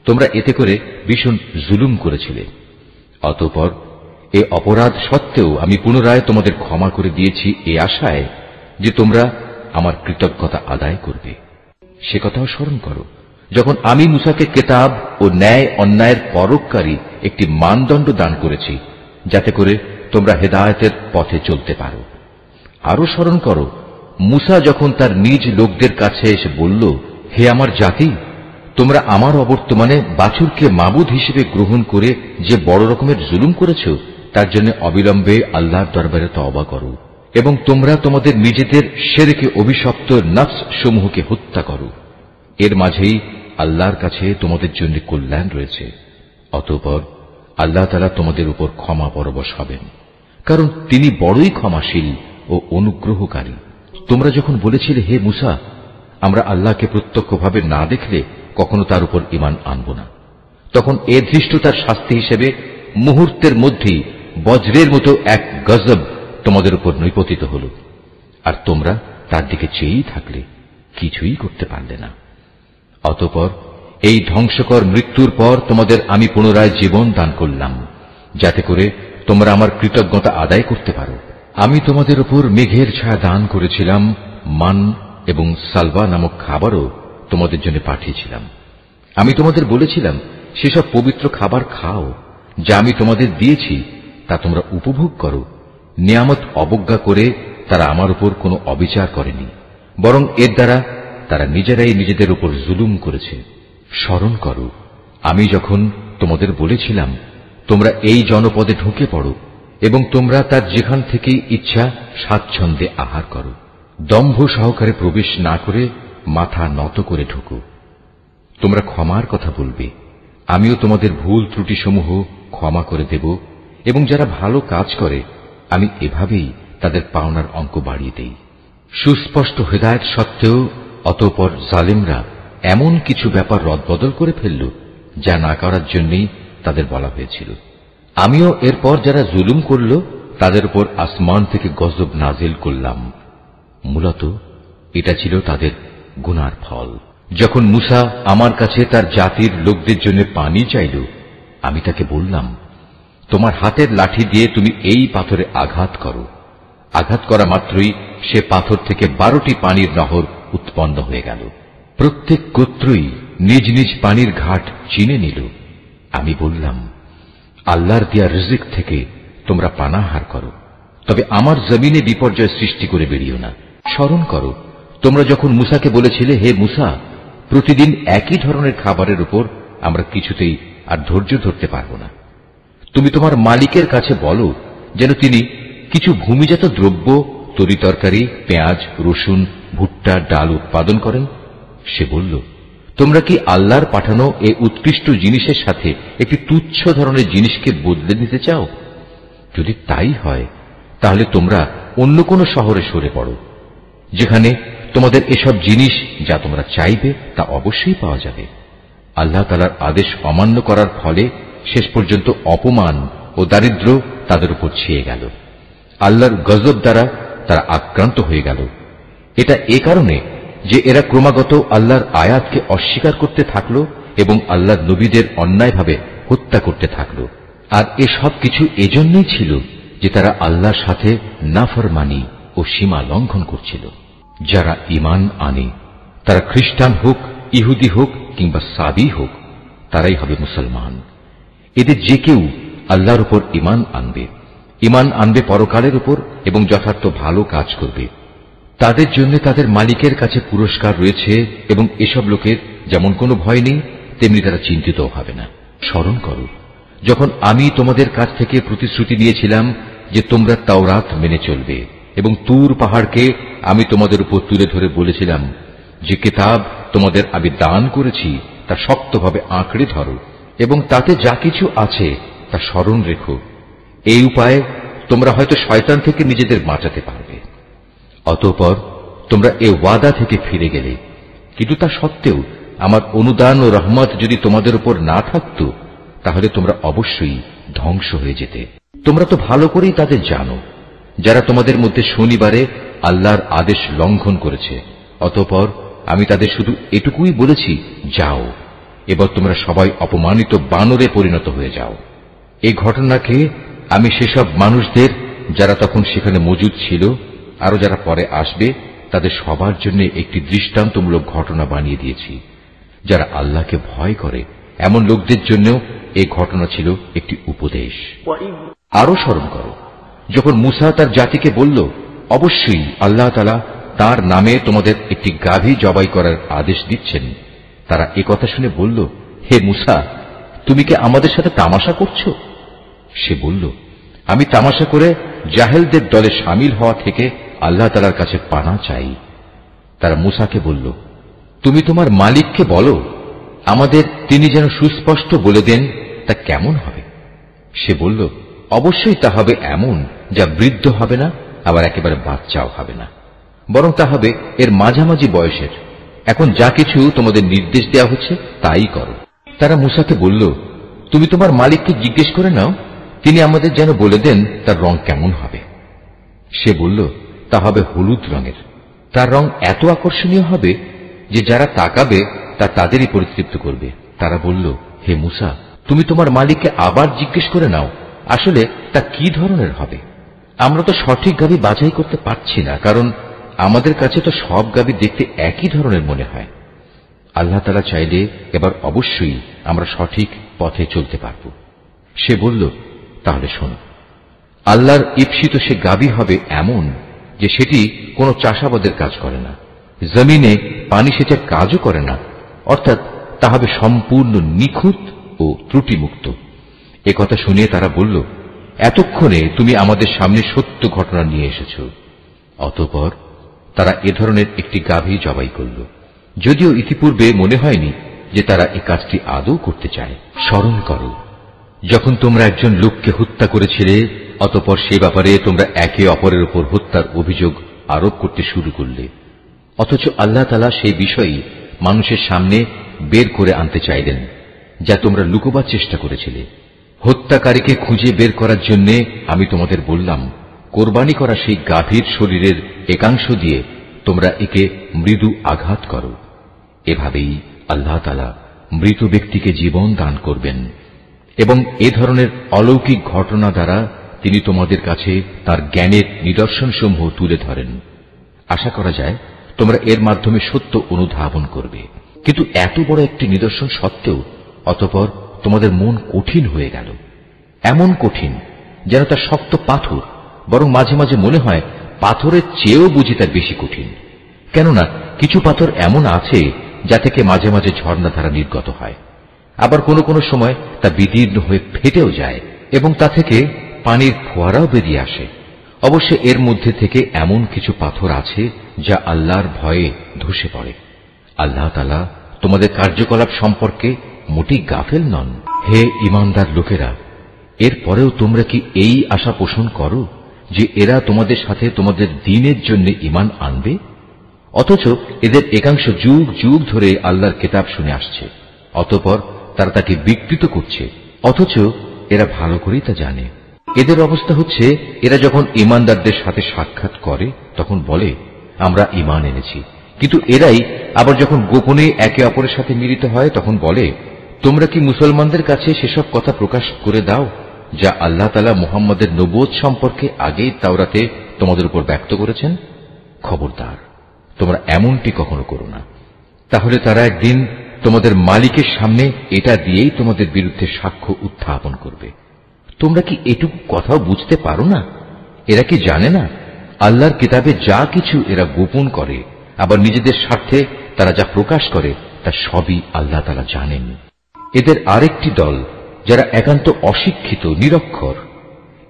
তোমরা এতে করে ভীষণ জুলুম করেছিলে। অতঃপর এ অপরাধ সত্ত্বেও আমি পুনরায় তোমাদের ক্ষমা করে দিয়েছি এ আশায় যে তোমরা আমার কৃতজ্ঞতা আদায় করবে। সে কথাও স্মরণ করো যখন আমি মূসাকে কেতাব ও ন্যায় অন্যায়ের পরককারী একটি মানদণ্ড দান করেছি, যাতে করে তোমরা হেদায়েতের পথে চলতে পারো। আরো স্মরণ করো মূসা যখন তার নিজ লোকদের কাছে এসে বলল, হে আমার জাতি, তোমরা আমার অবর্তমানে বাছুরকে মাবুদ হিসেবে গ্রহণ করে যে বড় রকমের জুলুম করেছ, তার জন্য অবিলম্বে আল্লাহর দরবারে তওবা করো এবং তোমরা তোমাদের নিজেদের শিরকে অভিশপ্ত নফস সমূহকে হত্যা করো। এর মাঝেই আল্লাহর কাছে তোমাদের জন্য কল্যাণ রয়েছে। অতঃপর আল্লাহ তাআলা তোমাদের উপর ক্ষমা পরবশ হবেন, কারণ তিনি বড়ই ক্ষমাশীল ও অনুগ্রহকারী। তোমরা যখন বলেছিলে, হে মূসা, আমরা আল্লাহকে প্রত্যক্ষভাবে না দেখলে কখনো তার উপর ঈমান আনব না, তখন এ ধৃষ্টতার শাস্তি হিসেবে মুহূর্তের মধ্যেই বজ্রের মতো এক গজব তোমাদের উপর নৈপতিত হল, আর তোমরা তার দিকে চেয়েই থাকলে, কিছুই করতে পারলে না। অতঃপর এই ধ্বংসকর মৃত্যুর পর তোমাদের আমি পুনরায় জীবন দান করলাম, যাতে করে তোমরা আমার কৃতজ্ঞতা আদায় করতে পারো। আমি তোমাদের উপর মেঘের ছায়া দান করেছিলাম, মান এবং সালওয়া নামক খাবারও তোমাদের জন্য পাঠিয়েছিলাম। আমি তোমাদের বলেছিলাম, সেসব পবিত্র খাবার খাও যা আমি তোমাদের দিয়েছি, তা তোমরা উপভোগ করো। নিয়ামত অবজ্ঞা করে তারা আমার উপর কোনো অবিচার করেনি, বরং এর দ্বারা তারা নিজেরাই নিজেদের উপর জুলুম করেছে। স্মরণ করো আমি যখন তোমাদের বলেছিলাম, তোমরা এই জনপদে ঢুকে পড়ো এবং তোমরা তার যেখান থেকে ইচ্ছা স্বাচ্ছন্দ্যে আহার করো। দম্ভ সহকারে প্রবেশ না করে মাথা নত করে ঢুকো। তোমরা ক্ষমার কথা বলবে, আমিও তোমাদের ভুল ত্রুটিসমূহ ক্ষমা করে দেব, এবং যারা ভালো কাজ করে আমি এভাবেই তাদের পাওনার অঙ্ক বাড়িয়ে দেই। সুস্পষ্ট হেদায়েত সত্ত্বেও অতঃপর জালিমরা এমন কিছু ব্যাপার রদবদল করে ফেলল যা না করার জন্যই তাদের বলা হয়েছিল। আমিও এরপর যারা জুলুম করল তাদের উপর আসমান থেকে গজব নাজিল করলাম। মূলত এটা ছিল তাদের গুনার ফল। যখন মূসা আমার কাছে তার জাতির লোকদের জন্য পানি চাইল, আমি তাকে বললাম, তোমার হাতের লাঠি দিয়ে তুমি এই পাথরে আঘাত করো। আঘাত করা মাত্রই সে পাথর থেকে 12টি পানির নহর উৎপন্ন হয়ে গেল। প্রত্যেক গোত্রই নিজ নিজ পানির ঘাট চিনে নিল। আমি বললাম, আল্লাহর দেয়া রিজিক থেকে তোমরা পানাহার করো, তবে আমার জমিনে বিপর্যয় সৃষ্টি করে বেরিও না। স্মরণ করো তোমরা যখন মূসাকে বলেছিলে, হে মূসা, প্রতিদিন একই ধরনের খাবারের উপর আমরা কিছুতেই আর ধৈর্য ধরতে পারব না। তুমি তোমার মালিকের কাছে বলো যেন তিনি কিছু ভূমিজাত দ্রব্য, তরিতরকারি, পেঁয়াজ, রসুন, ভুট্টা, ডাল উৎপাদন করেন। সে বলল, তোমরা কি আল্লাহর পাঠানো এই উৎকৃষ্ট জিনিসের সাথে একটি তুচ্ছ ধরনের জিনিসকে বদলে দিতে চাও? যদি তাই হয় তাহলে তোমরা অন্য কোনো শহরে সরে পড়ো, যেখানে তোমাদের এসব জিনিস যা তোমরা চাইবে তা অবশ্যই পাওয়া যাবে। আল্লাহ তাআলার আদেশ অমান্য করার ফলে শেষ পর্যন্ত অপমান ও দারিদ্র তাদের উপর ছেয়ে গেল। আল্লাহর গজব দ্বারা তারা আক্রান্ত হয়ে গেল। এটা এ কারণে যে এরা ক্রমাগত আল্লাহর আয়াতকে অস্বীকার করতে থাকল এবং আল্লাহর নবীদের অন্যায়ভাবে হত্যা করতে থাকল। আর এসব কিছু এজন্যই ছিল যে তারা আল্লাহর সাথে নাফরমানি ও সীমা লঙ্ঘন করছিল। যারা ঈমান আনে, তারা খ্রিস্টান হোক, ইহুদি হোক কিংবা সাবি হোক, তারাই হবে মুসলমান। এদের যে কেউ আল্লাহর উপর ঈমান আনবে পরকালের উপর এবং যথার্থ ভালো কাজ করবে, তাদের জন্য তাদের মালিকের কাছে পুরস্কার রয়েছে এবং এসব লোকের যেমন কোনো ভয় নেই, তেমনি তারা চিন্তিত হবে না। স্মরণ করো যখন আমি তোমাদের কাছ থেকে প্রতিশ্রুতি নিয়েছিলাম যে তোমরা তাওরাত মেনে চলবে, এবং তুর পাহাড়কে আমি তোমাদের উপর তুলে ধরে বলেছিলাম যে কিতাব তোমাদের আমি দান করেছি তা শক্তভাবে আঁকড়ে ধরো এবং তাতে যা কিছু আছে তা স্মরণ রেখো। এই উপায়ে তোমরা হয়তো শয়তান থেকে নিজেদের বাঁচাতে পারবে। অতঃপর তোমরা এ ওয়াদা থেকে ফিরে গেলে, কিন্তু তা সত্ত্বেও আমার অনুদান ও রহমত যদি তোমাদের উপর না থাকত, তাহলে তোমরা অবশ্যই ধ্বংস হয়ে যেতে। তোমরা তো ভালো করেই তাদের জানো যারা তোমাদের মধ্যে শনিবারে আল্লাহর আদেশ লঙ্ঘন করেছে। অতঃপর আমি তাদের শুধু এটুকুই বলেছি, যাও, এবার তোমরা সবাই অপমানিত বানরে পরিণত হয়ে যাও। এই ঘটনাকে আমি সেসব মানুষদের যারা তখন সেখানে মজুদ ছিল, আরো যারা পরে আসবে, তাদের সবার জন্য একটি দৃষ্টান্তমূলক ঘটনা বানিয়ে দিয়েছি। যারা আল্লাহকে ভয় করে এমন লোকদের জন্যও এই ঘটনা ছিল একটি উপদেশ। আরো স্মরণ করো যখন মূসা তার জাতিকে বলল, অবশ্যই আল্লাহ তাআলা তার নামে তোমাদের একটি গাভী জবাই করার আদেশ দিচ্ছেন। তারা একথা শুনে বলল, হে মূসা, তুমি কি আমাদের সাথে তামাশা করছো? সে বলল, আমি তামাশা করে জাহেলদের দলে শামিল হওয়া থেকে আল্লাহ তাআলার কাছে পানা চাই। তারা মূসাকে বলল, তুমি তোমার মালিককে বলো আমাদের তিনি যেন সুস্পষ্ট বলে দেন তা কেমন হবে। সে বলল, অবশ্যই তা হবে এমন যা বৃদ্ধ হবে না, আবার একেবারে বাচ্চাও হবে না, বরং তা হবে এর মাঝামাঝি বয়সের। এখন যা কিছু তোমাদের নির্দেশ দেওয়া হচ্ছে তাই করো। তারা মূসাকে বলল, তুমি তোমার মালিককে জিজ্ঞেস করে নাও, তিনি আমাদের যেন বলে দেন তার রং কেমন হবে। সে বলল, তা হবে হলুদ রঙের। তার রং এত আকর্ষণীয় হবে যে যারা তাকাবে তা তাদেরই পরিতৃপ্ত করবে। তারা বলল, হে মূসা, তুমি তোমার মালিককে আবার জিজ্ঞেস করে নাও আসলে তা কি ধরনের হবে। আমরা তো সঠিক গাভী বাছাই করতে পারছি না, কারণ আমাদের কাছে তো সব গাভী দেখতে একই ধরনের মনে হয়। আল্লাহ তাআলা চাইলে এবার অবশ্যই আমরা সঠিক পথে চলতে পারব। সে বলল, তাহলে শোনো, আল্লাহর ঈপ্সিত সে গাভী হবে এমন যে সেটি কোনো চাষাবাদের কাজ করে না, জমিনে পানি সেচের কাজও করে না, অর্থাৎ তা হবে সম্পূর্ণ নিখুঁত ও ত্রুটিমুক্ত। একথা শুনে তারা বলল, এতক্ষণে তুমি আমাদের সামনে সত্য ঘটনা নিয়ে এসেছ। অতঃপর তারা এ ধরনের একটি গাভী জবাই করল, যদিও ইতিপূর্বে মনে হয়নি যে তারা এই কাজটি আদৌ করতে চায়। স্মরণ করো যখন তোমরা একজন লোককে হত্যা করেছিলে, অতঃপর সে ব্যাপারে তোমরা একে অপরের উপর হত্যার অভিযোগ আরোপ করতে শুরু করলে, অথচ আল্লাহ তাআলা সেই বিষয়ই মানুষের সামনে বের করে আনতে চাইলেন যা তোমরা লুকোবার চেষ্টা করেছিলে। হত্যাকারীকে খুঁজে বের করার জন্য আমি তোমাদের বললাম, কোরবানি করা সেই গাভীর শরীরের একাংশ দিয়ে তোমরা একে মৃদু আঘাত করো। এভাবেই আল্লাহ তাআলা মৃত ব্যক্তিকে জীবন দান করবেন এবং এ ধরনের অলৌকিক ঘটনা দ্বারা তিনি তোমাদের কাছে তার জ্ঞানের নিদর্শনসমূহ তুলে ধরেন। আশা করা যায় তোমরা এর মাধ্যমে সত্য অনুধাবন করবে। কিন্তু এত বড় একটি নিদর্শন সত্ত্বেও অতঃপর তোমাদের মন কঠিন হয়ে গেল, এমন কঠিন যেন তা শক্ত পাথর, বরং মাঝে মাঝে মনে হয় পাথরের চেয়েও বুঝি তার বেশি কঠিন। কেননা কিছু পাথর এমন আছে যা থেকে মাঝে মাঝে ঝর্ণাধারা নির্গত হয়, আবার কোনো কোনো সময় তা বিদীর্ণ হয়ে ফেটেও যায় এবং তা থেকে পানির ফোয়ারাও বেরিয়ে আসে। অবশ্য এর মধ্যে থেকে এমন কিছু পাথর আছে যা আল্লাহর ভয়ে ধসে পড়ে। আল্লাহ তাআলা তোমাদের কার্যকলাপ সম্পর্কে মোটেই গাফেল নন। হে ঈমানদার লোকেরা, এর পরেও তোমরা কি এই আশা পোষণ করো যে এরা তোমাদের সাথে তোমাদের দ্বীনের জন্য ঈমান আনবে, অথচ এদের একাংশ যুগ যুগ ধরে আল্লাহর কিতাব শুনে আসছে। অতঃপর তারা তাকে বিকৃত করছে, অথচ এরা ভালো করেই তা জানে। এদের অবস্থা হচ্ছে, এরা যখন ঈমানদারদের সাথে সাক্ষাৎ করে তখন বলে আমরা ঈমান এনেছি, কিন্তু এরাই আবার যখন গোপনে একে অপরের সাথে মিলিত হয় তখন বলে তোমরা কি মুসলমানদের কাছে সেসব কথা প্রকাশ করে দাও যা আল্লাহ তাআলা মুহাম্মদের নবুয়ত সম্পর্কে আগেই তাওরাতে তোমাদের উপর ব্যক্ত করেছেন। খবরদার, তোমরা এমনটি কখনো করো না, তাহলে তারা একদিন তোমাদের মালিকের সামনে এটা দিয়েই তোমাদের বিরুদ্ধে সাক্ষ্য উত্থাপন করবে। তোমরা কি এটুকু কথাও বুঝতে পারো না? এরা কি জানে না আল্লাহর কিতাবে যা কিছু এরা গোপন করে, আবার নিজেদের স্বার্থে তারা যা প্রকাশ করে তা সবই আল্লাহ তাআলা জানেন। এদের আরেকটি দল যারা একান্ত অশিক্ষিত, নিরক্ষর,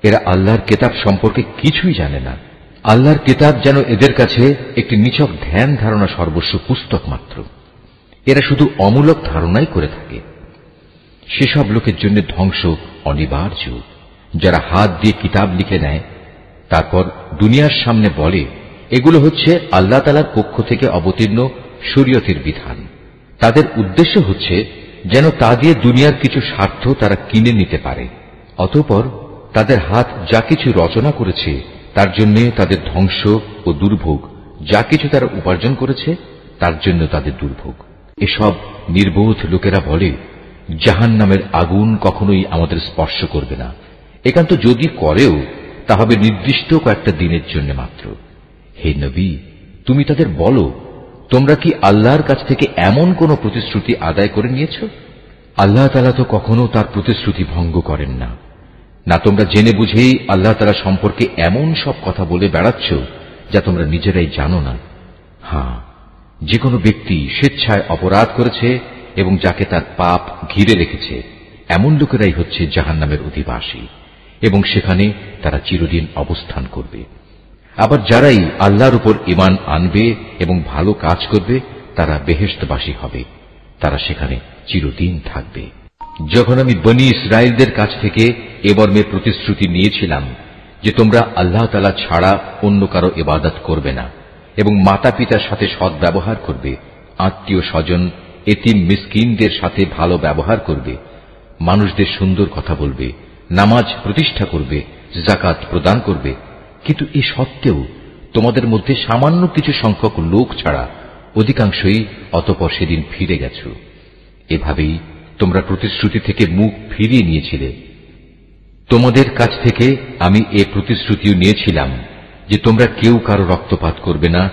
এরা আল্লাহর কিতাব সম্পর্কে কিছুই জানে না। আল্লাহর কিতাব যেন এদের কাছে একটি নিছক ধ্যান ধারণা সর্বস্ব পুস্তক মাত্র। এরা শুধু অমূলক ধারণাই করে থাকে। সেসব লোকের জন্য ধ্বংস অনিবার্য যারা হাত দিয়ে কিতাব লিখে নেয়, তারপর দুনিয়ার সামনে বলে এগুলো হচ্ছে আল্লাহ তাআলার পক্ষ থেকে অবতীর্ণ শরীয়তের বিধান। তাদের উদ্দেশ্য হচ্ছে যেন তা দিয়ে দুনিয়ার কিছু স্বার্থ তারা কিনে নিতে পারে। অতঃপর তাদের হাত যা কিছু রচনা করেছে তার জন্য তাদের ধ্বংস ও দুর্ভোগ, যা কিছু তারা উপার্জন করেছে তার জন্য তাদের দুর্ভোগ। এসব নির্বোধ লোকেরা বলে জাহান্নামের আগুন কখনোই আমাদের স্পর্শ করবে না, একান্ত যদি করেও তা হবে নির্দিষ্ট কয়েকটা দিনের জন্য মাত্র। হে নবী, তুমি তাদের বলো তোমরা কি আল্লাহর কাছ থেকে এমন কোন প্রতিশ্রুতি আদায় করে নিয়েছ? আল্লাহ তাআলা তো কখনো তার প্রতিশ্রুতি ভঙ্গ করেন না। না তোমরা জেনে বুঝেই আল্লাহ তাআলা সম্পর্কে এমন সব কথা বলে বেড়াচ্ছ যা তোমরা নিজেরাই জানো না। হ্যাঁ, যে কোনো ব্যক্তি স্বেচ্ছায় অপরাধ করেছে এবং যাকে তার পাপ ঘিরে রেখেছে, এমন লোকেরাই হচ্ছে জাহান্নামের অধিবাসী এবং সেখানে তারা চিরদিন অবস্থান করবে। আবার যারাই আল্লাহর উপর ঈমান আনবে এবং ভালো কাজ করবে তারা বেহেশতবাসী হবে, তারা সেখানে চিরদিন থাকবে। যখন আমি বনী ইসরায়েলদের কাছ থেকে এ মর্মে প্রতিশ্রুতি নিয়েছিলাম যে তোমরা আল্লাহ তাআলা ছাড়া অন্য কারো ইবাদত করবে না এবং মাতা পিতার সাথে সৎ ব্যবহার করবে, আত্মীয় স্বজন, এতিম মিসকিনদের সাথে ভালো ব্যবহার করবে, মানুষদের সুন্দর কথা বলবে, নামাজ প্রতিষ্ঠা করবে, যাকাত প্রদান করবে, কিন্তু এ সত্ত্বেও তোমাদের মধ্যে সামান্য কিছু সংখ্যক লোক ছাড়া অধিকাংশই অতঃপর সেদিন ফিরে গেছ। এভাবেই তোমরা প্রতিশ্রুতি থেকে মুখ ফিরিয়ে নিয়েছিলে। তোমাদের কাছ থেকে আমি এ প্রতিশ্রুতিও নিয়েছিলাম যে তোমরা কেউ কারো রক্তপাত করবে না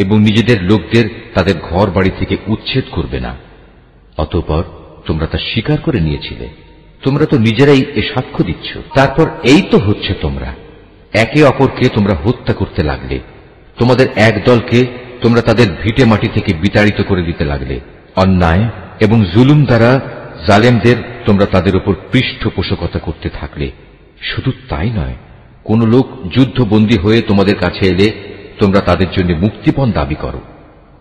এবং নিজেদের লোকদের তাদের ঘর বাড়ি থেকে উচ্ছেদ করবে না। অতঃপর তোমরা তা স্বীকার করে নিয়েছিলে। তোমরা তো নিজেরাই এ সাক্ষ্য দিচ্ছ। তারপর এই তো হচ্ছে তোমরা একে অপরকে তোমরা হত্যা করতে লাগলে। তোমাদের এক দলকে তোমরা তাদের ভিটে মাটি থেকে বিতাড়িত করে দিতে লাগলে। অন্যায় এবং জুলুম দ্বারা জালেমদের তোমরা তাদের উপর পৃষ্ঠপোষকতা করতে থাকলে। শুধু তাই নয়, কোন লোক যুদ্ধবন্দী হয়ে তোমাদের কাছে এলে তোমরা তাদের জন্য মুক্তিপণ দাবি করো,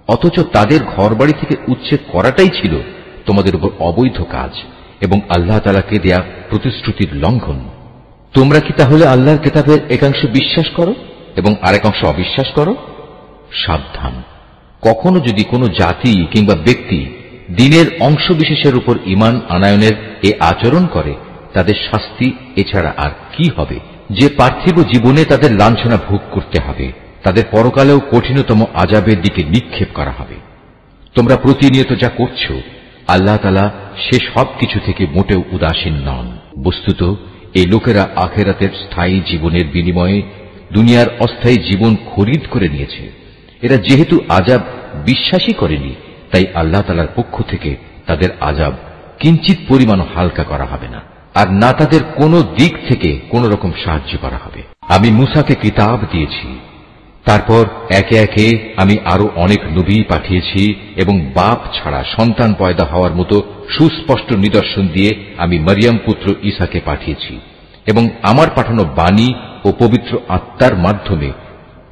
অথচ তাদের ঘরবাড়ি থেকে উচ্ছেদ করাটাই ছিল তোমাদের উপর অবৈধ কাজ এবং আল্লাহ তাআলাকে দেয়া প্রতিশ্রুতির লঙ্ঘন। তোমরা কি তাহলে আল্লাহর কিতাবের একাংশ বিশ্বাস করো এবং আরেকাংশ অবিশ্বাস করো? সাবধান, কখনো যদি কোনো জাতি কিংবা ব্যক্তি দ্বীনের অংশবিশেষের উপর ঈমান আনয়নের এ আচরণ করে, তাদের শাস্তি এছাড়া আর কি হবে? যে পার্থিব জীবনে তাদের লাঞ্ছনা ভোগ করতে হবে, তাদের পরকালেও কঠিনতম আযাবের দিকে নিক্ষেপ করা হবে। তোমরা প্রতিনিয়ত যা করছ, আল্লাহ তাআলা সে সব কিছু থেকে মোটেও উদাসীন নন। বস্তুত এই লোকেরা আখিরাতের স্থায়ী জীবনের বিনিময়ে দুনিয়ার অস্থায়ী জীবন খরিদ করে নিয়েছে। এরা যেহেতু আযাব বিশ্বাসই করেনি, তাই আল্লাহ তাআলার পক্ষ থেকে তাদের আযাব কিঞ্চিত পরিমাণ হালকা করা হবে না, আর না তাদের কোনো দিক থেকে কোন রকম সাহায্য করা হবে। আমি মূসাকে কিতাব দিয়েছি, তারপর একে একে আমি আরো অনেক নবী পাঠিয়েছি এবং বাপ ছাড়া সন্তান পয়দা হওয়ার মতো সুস্পষ্ট নিদর্শন দিয়ে আমি মরিয়ম পুত্র ঈসাকে পাঠিয়েছি এবং আমার পাঠানো বাণী ও পবিত্র আত্মার মাধ্যমে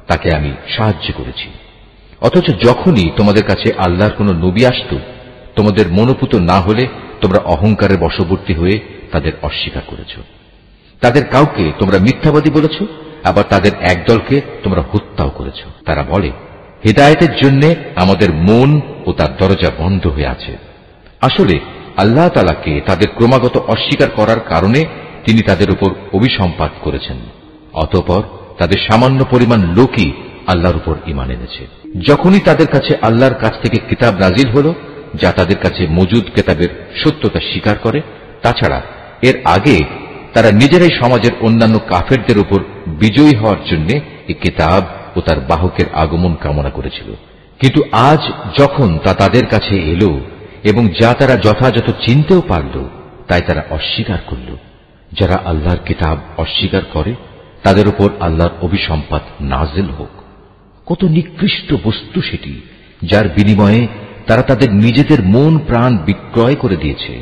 তাকে আমি সাহায্য করেছি। অথচ যখনই তোমাদের কাছে আল্লাহর কোন নবী আসত, তোমাদের মনোপুত না হলে তোমরা অহংকারের বশবর্তী হয়ে তাদের অস্বীকার করেছ। তাদের কাউকে তোমরা মিথ্যাবাদী বলেছ, আবার তাদের একদলকে তোমরা হত্যাও করেছ। তারা বলে, হেদায়েতের জন্য আমাদের মন ও তার দরজা বন্ধ হয়ে আছে। আসলে আল্লাহ তাআলাকে তাদের ক্রমাগত অস্বীকার করার কারণে তিনি তাদের উপর অভিসম্পাত করেছেন। অতঃপর তাদের সামান্য পরিমাণ লোকই আল্লাহর উপর ঈমান এনেছে। যখনই তাদের কাছে আল্লাহর কাছ থেকে কিতাব নাজিল হল, যা তাদের কাছে মজুদ কিতাবের সত্যতা স্বীকার করে, তাছাড়া এর আগে তারা নিজেরাই সমাজের অন্যান্য কাফেরদের উপর বিজয়ী হওয়ার জন্য এই কিতাব ও তার বাহকের আগমন কামনা করেছিল। কিন্তু আজ যখন তা তাদের কাছে এলো এবং যা তারা যথাযথ চিনতেও পারল, তাই তারা অস্বীকার করল। যারা আল্লাহর কিতাব অস্বীকার করে তাদের উপর আল্লাহর অভিসম্পাত নাজিল হোক। কত নিকৃষ্ট বস্তু সেটি, যার বিনিময়ে তারা তাদের নিজেদের মন প্রাণ বিক্রয় করে দিয়েছে।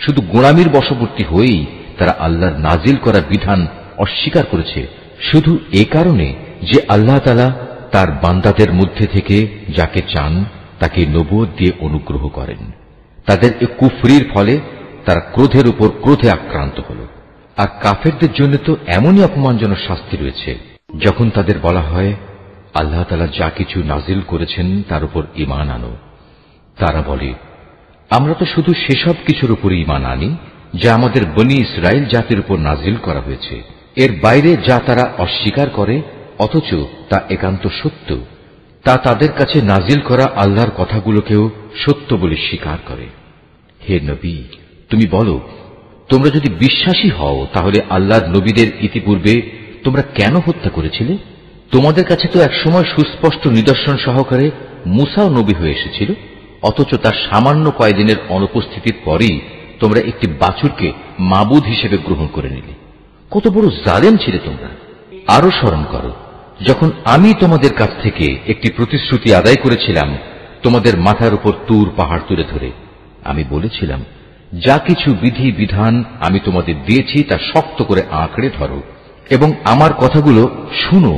শুধু গোলামির বশবর্তী হয়েই তারা আল্লাহর নাজিল করা বিধান অস্বীকার করেছে, শুধু এ কারণে যে আল্লাহ তাআলা তার বান্দাদের মধ্যে থেকে যাকে চান তাকে নবুয়ত দিয়ে অনুগ্রহ করেন। তাদের এ কুফরির ফলে তারা ক্রোধের উপর ক্রোধে আক্রান্ত হল। আর কাফেরদের জন্য তো এমনই অপমানজনক শাস্তি রয়েছে, যখন তাদের বলা হয় আল্লাহ তাআলা যা কিছু নাজিল করেছেন তার উপর ঈমান আনো। তারা বলে, আমরা তো শুধু সেসব কিছুর উপর ঈমান আনি যা আমাদের বনী ইসরাইল জাতির উপর নাজিল করা হয়েছে। এর বাইরে যা তারা অস্বীকার করে অথচ তা একান্ত সত্য, তা তাদের কাছে নাজিল করা আল্লাহর কথাগুলোকেও সত্য বলে স্বীকার করে। হে নবী, তুমি বলো, তোমরা যদি বিশ্বাসী হও তাহলে আল্লাহর নবীদের ইতিপূর্বে তোমরা কেন হত্যা করেছিলে? তোমাদের কাছে তো একসময় সুস্পষ্ট নিদর্শন সহকারে মূসাও নবী হয়ে এসেছিল, অথচ তার সামান্য কয়েকদিনের অনুপস্থিতির পরেই তোমরা একটি বাছুরকে মাবুদ হিসেবে গ্রহণ করে নিলে। কত বড় জালেম ছিলে তোমরা। আরো স্মরণ করো, যখন আমি তোমাদের কাছ থেকে একটি প্রতিশ্রুতি আদায় করেছিলাম তোমাদের মাথার উপর তুর পাহাড় তুলে ধরে। আমি বলেছিলাম, যা কিছু বিধি বিধান আমি তোমাদের দিয়েছি তা শক্ত করে আঁকড়ে ধরো এবং আমার কথাগুলো শুনো।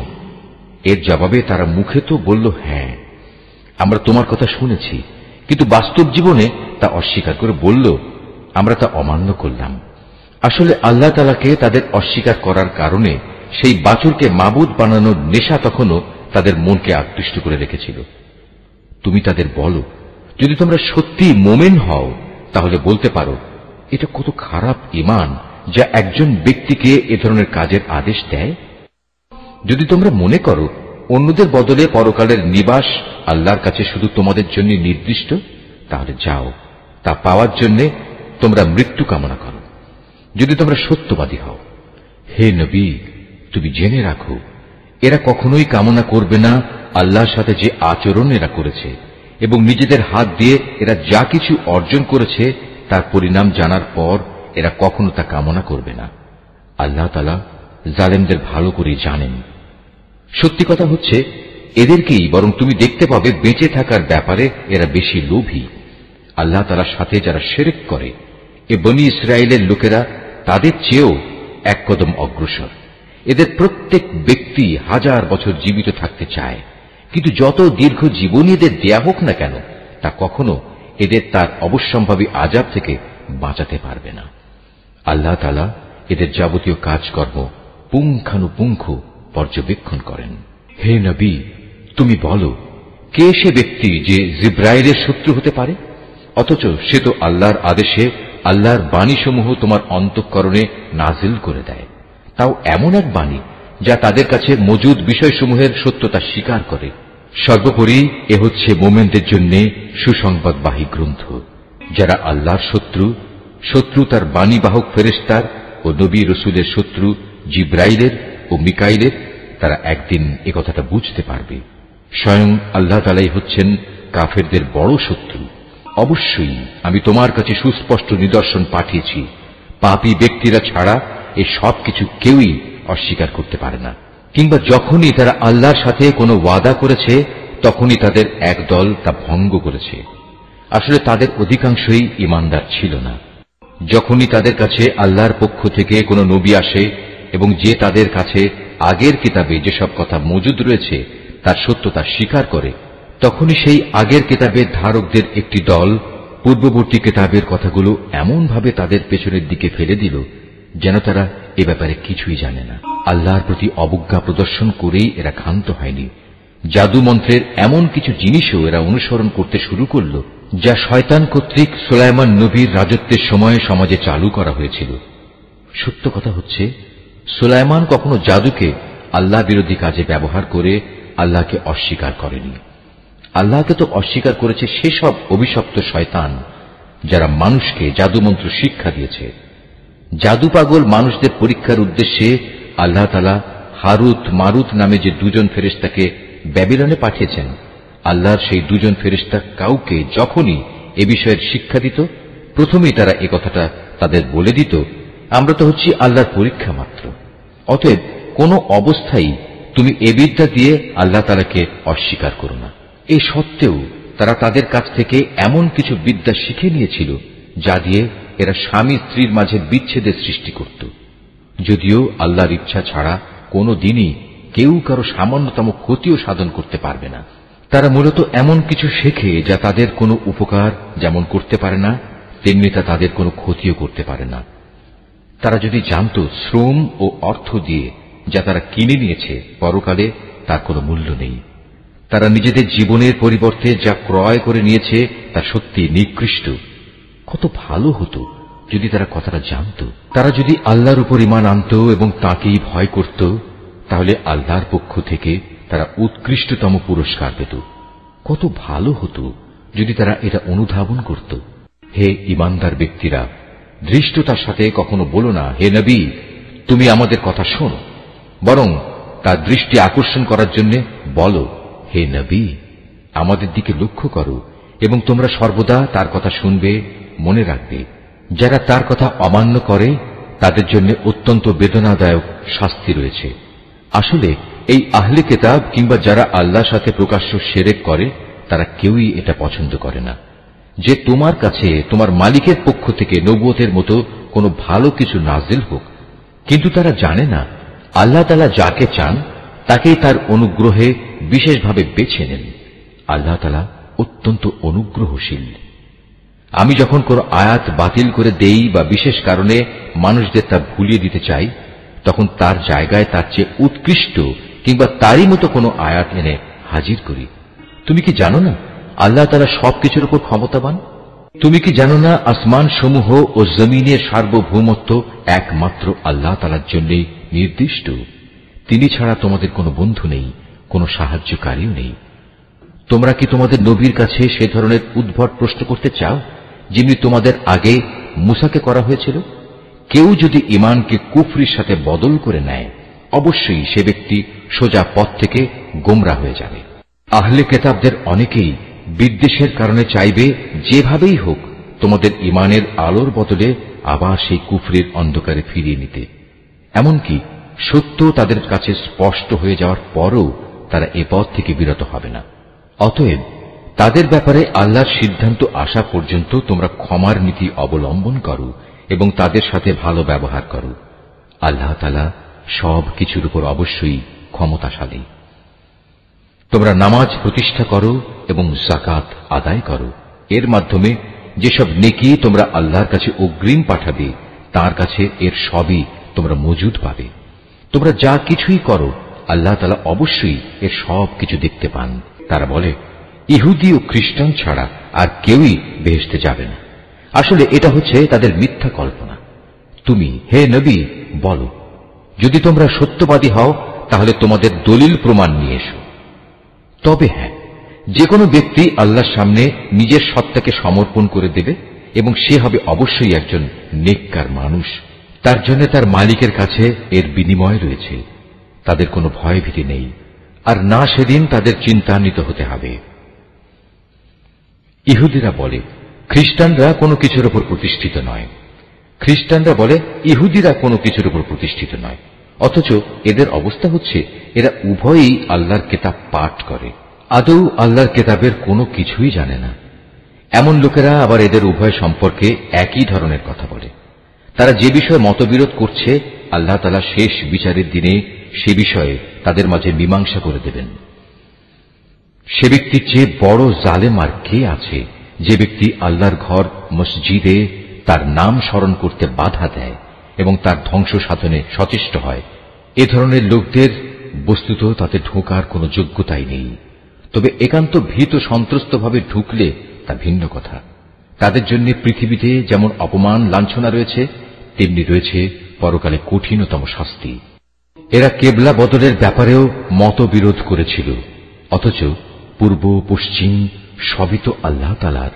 এর জবাবে তারা মুখে তো বলল, হ্যাঁ আমরা তোমার কথা শুনেছি, কিন্তু বাস্তব জীবনে তা অস্বীকার করে বলল, আমরা তা অমান্য করলাম। আসলে আল্লাহ তাআলাকে তাদের অস্বীকার করার কারণে সেই বাছুরকে মাবুদ বানানোর নেশা তখনও তাদের মনকে আকৃষ্ট করে রেখেছিল। তুমি তাদের বলো, যদি তোমরা সত্যি মোমেন হও তাহলে বলতে পারো, এটা কত খারাপ ঈমান যা একজন ব্যক্তিকে এ ধরনের কাজের আদেশ দেয়। যদি তোমরা মনে করো অন্যদের বদলে পরকালের নিবাস আল্লাহর কাছে শুধু তোমাদের জন্য নির্দিষ্ট, তাহলে যাও, তা পাওয়ার জন্য তোমরা মৃত্যু কামনা করো, যদি তোমরা সত্যবাদী হও। হে নবী, তুমি জেনে রাখো, এরা কখনোই কামনা করবে না আল্লাহর সাথে যে আচরণ এরা করেছে, এবং নিজেদের হাত দিয়ে এরা যা কিছু অর্জন করেছে তার পরিণাম জানার পর এরা কখনো তা কামনা করবে না। আল্লাহ তাআলা জালেমদের ভালো করে জানেন। সত্যি কথা হচ্ছে, এদেরকেই বরং তুমি দেখতে পাবে বেঁচে থাকার ব্যাপারে এরা বেশি লোভী। আল্লাহ তাআলার সাথে যারা শিরক করে, এ বনী ইসরায়েলের লোকেরা তাদের চেয়েও এক কদম অগ্রসর। এদের প্রত্যেক ব্যক্তি 1000 বছর জীবিত থাকতে চায়, কিন্তু যত দীর্ঘ জীবনী এদের দেয়া হোক না কেন, তা কখনো এদের তার অবশ্যম্ভাবী আযাব থেকে বাঁচাতে পারবে না। আল্লাহ তাআলা এদের যাবতীয় কাজকর্ম পুঙ্খানুপুঙ্খ পর্যবেক্ষণ করেন। হে নবী, তুমি বলো, কে সে ব্যক্তি যে জিব্রাইলের শত্রু হতে পারে, অথচ সে তো আল্লাহর আদেশে আল্লাহর বাণীসমূহ তোমার অন্তঃকরণে নাজিল করে দেয়, তাও এমন এক বাণী যা তাদের কাছে মজুদ বিষয়সমূহের সত্যতা স্বীকার করে। সর্বোপরি এ হচ্ছে মোমেনদের জন্য সুসংবাদবাহী গ্রন্থ। যারা আল্লাহর শত্রু তার বাণীবাহক ফেরেশতার ও নবী রসুলের শত্রু জিব্রাইলের ও মিকাইলের, তারা একদিন এ কথাটা বুঝতে পারবে। স্বয়ং আল্লাহ তাআলাই হচ্ছেন কাফেরদের বড় শত্রু। অবশ্যই আমি তোমার কাছে সুস্পষ্ট নিদর্শন পাঠিয়েছি। পাপী ব্যক্তিরা ছাড়া এই সব কিছু কেউই অস্বীকার করতে পারে না, কিংবা যখনই তারা আল্লাহর সাথে কোনো ওয়াদা করেছে তখনই তাদের এক দল তা ভঙ্গ করেছে। আসলে তাদের অধিকাংশই ঈমানদার ছিল না। যখনই তাদের কাছে আল্লাহর পক্ষ থেকে কোনো নবী আসে এবং যে তাদের কাছে আগের কিতাবে যেসব কথা মজুদ রয়েছে তার সত্যতা স্বীকার করে, তখনই সেই আগের কিতাবের ধারকদের একটি দল পূর্ববর্তী কিতাবের কথাগুলো এমনভাবে তাদের পেছনের দিকে ফেলে দিল যেন তারা এ ব্যাপারে কিছুই জানে না। আল্লাহর প্রতি অবজ্ঞা প্রদর্শন করেই এরা ক্ষান্ত হয়নি, জাদু মন্ত্রের এমন কিছু জিনিসও এরা অনুসরণ করতে শুরু করল যা শয়তান কর্তৃক সুলাইমান নবীর রাজত্বের সময় সমাজে চালু করা হয়েছিল। সত্য কথা হচ্ছে, সুলাইমান কখনো জাদুকে আল্লাহ বিরোধী কাজে ব্যবহার করে আল্লাহকে অস্বীকার করেনি। আল্লাহকে তো অস্বীকার করেছে সেসব অভিশপ্ত শয়তান যারা মানুষকে জাদুমন্ত্র শিক্ষা দিয়েছে। জাদু পাগল মানুষদের পরীক্ষার উদ্দেশ্যে আল্লাহ তাআলা হারুত মারুত নামে যে দুজন ফেরেশতাকে ব্যাবিলনে পাঠিয়েছেন, আল্লাহর সেই দুজন ফেরেশতা কাউকে যখনই এ বিষয়ের শিক্ষা দিত, প্রথমেই তারা এ কথাটা তাদের বলে দিত, আমরা তো হচ্ছি আল্লাহর পরীক্ষা মাত্র। অতএব কোন অবস্থায় তুমি এ বিদ্যা দিয়ে আল্লাহ তাআলাকে অস্বীকার করো না। এই সত্ত্বেও তারা তাদের কাছ থেকে এমন কিছু বিদ্যা শিখে নিয়েছিল যা দিয়ে এরা স্বামী স্ত্রীর মাঝে বিচ্ছেদের সৃষ্টি করত। যদিও আল্লাহর ইচ্ছা ছাড়া কোনো দিনই কেউ কারো সামান্যতম ক্ষতিও সাধন করতে পারবে না। তারা মূলত এমন কিছু শেখে যা তাদের কোনো উপকার যেমন করতে পারে না, তেমনি তা তাদের কোনো ক্ষতিও করতে পারে না। তারা যদি জানত শ্রম ও অর্থ দিয়ে যা তারা কিনে নিয়েছে পরকালে তার কোনো মূল্য নেই, তারা নিজেদের জীবনের পরিবর্তে যা ক্রয় করে নিয়েছে তা সত্যি নিকৃষ্ট। কত ভালো হতো যদি তারা কথাটা জানত। তারা যদি আল্লাহর উপর ঈমান আনত এবং তাকেই ভয় করত, তাহলে আল্লাহর পক্ষ থেকে তারা উৎকৃষ্টতম পুরস্কার পেত। কত ভালো হতো যদি তারা এটা অনুধাবন করত। হে ঈমানদার ব্যক্তিরা, ধৃষ্টতার সাথে কখনো বলো না, হে নবী তুমি আমাদের কথা শোনো, বরং তার দৃষ্টি আকর্ষণ করার জন্য বলো, হে নবী আমাদের দিকে লক্ষ্য করো এবং তোমরা সর্বদা তার কথা শুনবে, মনে রাখবে। যারা তার কথা অমান্য করে তাদের জন্য অত্যন্ত বেদনাদায়ক শাস্তি রয়েছে। আসলে এই আহলে কিতাব কিংবা যারা আল্লাহর সাথে প্রকাশ্য শিরক করে তারা কেউই এটা পছন্দ করে না যে তোমার কাছে তোমার মালিকের পক্ষ থেকে নবুয়তের মতো কোনো ভালো কিছু নাজিল হোক। কিন্তু তারা জানে না আল্লাহ তাআলা যাকে চান তাকেই তার অনুগ্রহে বিশেষভাবে বেছে নেন। আল্লাহ তাআলা অত্যন্ত অনুগ্রহশীল। আমি যখন কোন আয়াত বাতিল করে দেই বা বিশেষ কারণে মানুষদের তা ভুলিয়ে দিতে চাই, তখন তার জায়গায় তার চেয়ে উৎকৃষ্ট কিংবা তারই মতো কোনো আয়াত এনে হাজির করি। তুমি কি জানো না আল্লাহ তাআলা সবকিছুর উপর ক্ষমতাবান? তুমি কি জানো না আসমান সমূহ ও জমিনের সার্বভৌমত্ব একমাত্র আল্লাহ তাআলার জন্যই নির্দিষ্ট। তিনি ছাড়া তোমাদের কোনো বন্ধু নেই, কোনো সাহায্যকারীও নেই। তোমরা কি তোমাদের নবীর কাছে সে ধরনের উদ্ভট প্রশ্ন করতে চাও যেমনি তোমাদের আগে মূসাকে করা হয়েছিল? কেউ যদি ঈমানকে কুফরির সাথে বদল করে নেয়, অবশ্যই সে ব্যক্তি সোজা পথ থেকে গোমরাহ হয়ে যাবে। আহলে কিতাবদের অনেকেই বিদ্বেষের কারণে চাইবে যেভাবেই হোক তোমাদের ঈমানের আলোর বদলে আবার সেই কুফরির অন্ধকারে ফিরিয়ে নিতে। এমনকি সত্য তাদের কাছে স্পষ্ট হয়ে যাওয়ার পরও তারা এ পথ থেকে বিরত হবে না। অতএব তাদের ব্যাপারে আল্লাহর সিদ্ধান্ত আসা পর্যন্ত তোমরা ক্ষমার নীতি অবলম্বন করো এবং তাদের সাথে ভালো ব্যবহার করো। আল্লাহ তাআলা সব কিছুর উপর অবশ্যই ক্ষমতাশালী। তোমরা নামাজ প্রতিষ্ঠা করো এবং যাকাত আদায় করো। এর মাধ্যমে যেসব নেকি তোমরা আল্লাহর কাছে অগ্রিম পাঠাবে তার কাছে এর সবই তোমরা মজুদ পাবে। তোমরা যা কিছুই করো আল্লাহ তাআলা অবশ্যই এর সব কিছু দেখতে পান। তারা বলে ইহুদি ও খ্রিস্টান ছাড়া আর কেউই বেহেশতে যাবে না। আসলে এটা হচ্ছে তাদের মিথ্যা কল্পনা। তুমি হে নবী বলো, যদি তোমরা সত্যবাদী হও তাহলে তোমাদের দলিল প্রমাণ নিয়ে এসো। তবে হ্যাঁ, যে কোনো ব্যক্তি আল্লাহর সামনে নিজের সত্তাকে সমর্পণ করে দেবে এবং সে হবে অবশ্যই একজন নেককার মানুষ। তার জন্য তার মালিকের কাছে এর বিনিময় রয়েছে। তাদের কোনো ভয় ভীতি নেই, আর না সেদিন তাদের চিন্তান্বিত হতে হবে। ইহুদিরা বলে খ্রিস্টানরা কোনো কিছুর উপর প্রতিষ্ঠিত নয়, খ্রিস্টানরা বলে ইহুদিরা কোনো কিছুর উপর প্রতিষ্ঠিত নয়। অথচ এদের অবস্থা হচ্ছে এরা উভয়ই আল্লাহর কিতাব পাঠ করে, আদৌ আল্লাহর কিতাবের কোনো কিছুই জানে না। এমন লোকেরা আবার এদের উভয় সম্পর্কে একই ধরনের কথা বলে। তারা যে বিষয়ে মতবিরোধ করছে আল্লাহ তাআলা শেষ বিচারের দিনে সে বিষয়ে তাদের মাঝে মীমাংসা করে দেবেন। সে ব্যক্তির চেয়ে বড় জালেম আর কে আছে যে ব্যক্তি আল্লাহর ঘর মসজিদে তার নাম স্মরণ করতে বাধা দেয় এবং তার ধ্বংস সাধনে সচেষ্ট হয়। এ ধরনের লোকদের বস্তুত তাতে ঢোকার কোনো যোগ্যতাই নেই। তবে একান্ত ভীত সন্ত্রস্তভাবে ঢুকলে তা ভিন্ন কথা। তাদের জন্য পৃথিবীতে যেমন অপমান লাঞ্ছনা রয়েছে, তেমনি রয়েছে পরকালে কঠিনতম শাস্তি। এরা কেবলা বদলের ব্যাপারেও মতবিরোধ করেছিল, অথচ পূর্ব পশ্চিম সবই তো আল্লাহ তাআলার।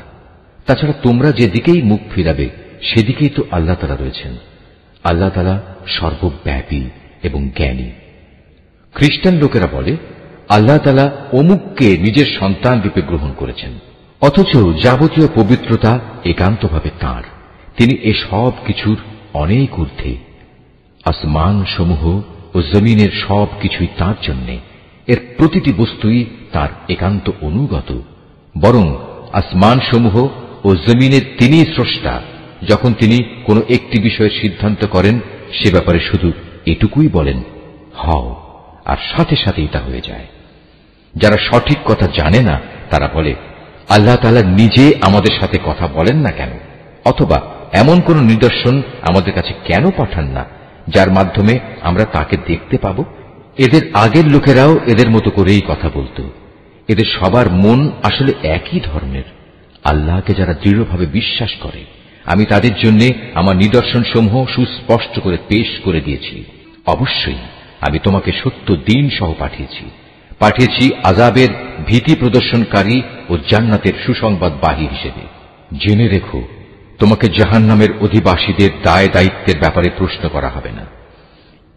তাছাড়া তোমরা যেদিকেই মুখ ফিরাবে সেদিকেই তো আল্লাহ তাআলা রয়েছেন। আল্লাহ তাআলা সর্বব্যাপী এবং জ্ঞানী। খ্রিস্টান লোকেরা বলে আল্লাহ তাআলা অমুককে নিজের সন্তান রূপে গ্রহণ করেছেন, অথচ যাবতীয় পবিত্রতা একান্তভাবে তাঁর। তিনি এ সব কিছুর অনেক ঊর্ধ্বে। আসমান সমূহ ও জমিনের সব কিছুই তাঁর জন্যে। এর প্রতিটি বস্তুই তাঁর একান্ত অনুগত। বরং আসমান সমূহ ও জমিনের তিনিই স্রষ্টা। যখন তিনি কোনো একটি বিষয়ের সিদ্ধান্ত করেন, সে ব্যাপারে শুধু এটুকুই বলেন, হও, আর সাথে সাথেই তা হয়ে যায়। যারা সঠিক কথা জানে না তারা বলে আল্লাহ তাআলা নিজে আমাদের সাথে কথা বলেন না কেন, অথবা এমন কোন নিদর্শন আমাদের কাছে কেন পাঠান না যার মাধ্যমে আমরা তাকে দেখতে পাব। এদের আগের লোকেরাও এদের মতো করেই কথা বলতো। এদের সবার মন আসলে একই ধরনের। আল্লাহকে যারা দৃঢ়ভাবে বিশ্বাস করে, আমি তাদের জন্য আমার নিদর্শন সমূহ সুস্পষ্ট করে পেশ করে দিয়েছি। অবশ্যই আমি তোমাকে সত্য দিন সহ পাঠিয়েছি আযাবের ভীতি প্রদর্শনকারী ও জান্নাতের সুসংবাদবাহী হিসেবে। জেনে রেখো, তোমাকে জাহান্নামের অধিবাসীদের দায় দায়িত্বের ব্যাপারে প্রশ্ন করা হবে না।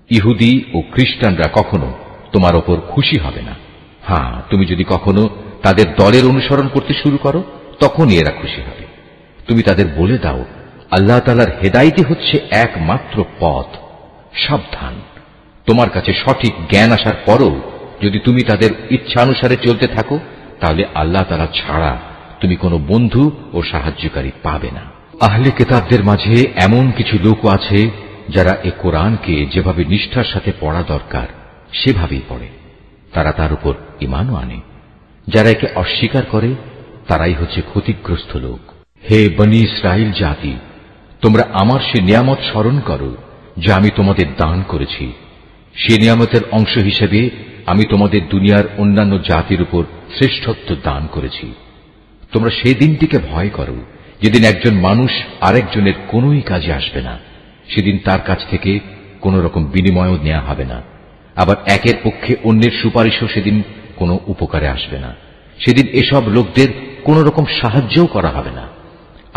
ইহুদি ও খ্রিস্টানরা কখনো তোমার ওপর খুশি হবে না। হ্যাঁ, তুমি যদি কখনো তাদের দলের অনুসরণ করতে শুরু করো, তখনই এরা খুশি হবে। তুমি তাদের বলে দাও, আল্লাহ তাআলার হেদায়েতই হচ্ছে একমাত্র পথ। সাবধান, তোমার কাছে সঠিক জ্ঞান আসার পরও যদি তুমি তাদের ইচ্ছানুসারে চলতে থাকো, তাহলে আল্লাহ তাআলা ছাড়া তুমি কোনো বন্ধু ও সাহায্যকারী পাবে না। আহলে কিতাবদের মাঝে এমন কিছু লোক আছে যারা এ কোরআনকে যেভাবে নিষ্ঠার সাথে পড়া দরকার সেভাবেই পড়ে। তারা তার উপর ঈমানও আনে। যারা একে অস্বীকার করে তারাই হচ্ছে ক্ষতিগ্রস্ত লোক। হে বনী ইসরাইল জাতি, তোমরা আমার সে নিয়ামত স্মরণ করো যা আমি তোমাদের দান করেছি। সে নিয়ামতের অংশ হিসেবে আমি তোমাদের দুনিয়ার অন্যান্য জাতির উপর শ্রেষ্ঠত্ব দান করেছি। তোমরা সেই দিনটিকে ভয় করো যেদিন একজন মানুষ আরেকজনের কোনোই কাজে আসবে না। সেদিন তার কাছ থেকে কোন রকম বিনিময়ও নেওয়া হবে না। আবার একের পক্ষে অন্যের সুপারিশও সেদিন কোনো উপকারে আসবে না। সেদিন এসব লোকদের কোন রকম সাহায্যও করা হবে না।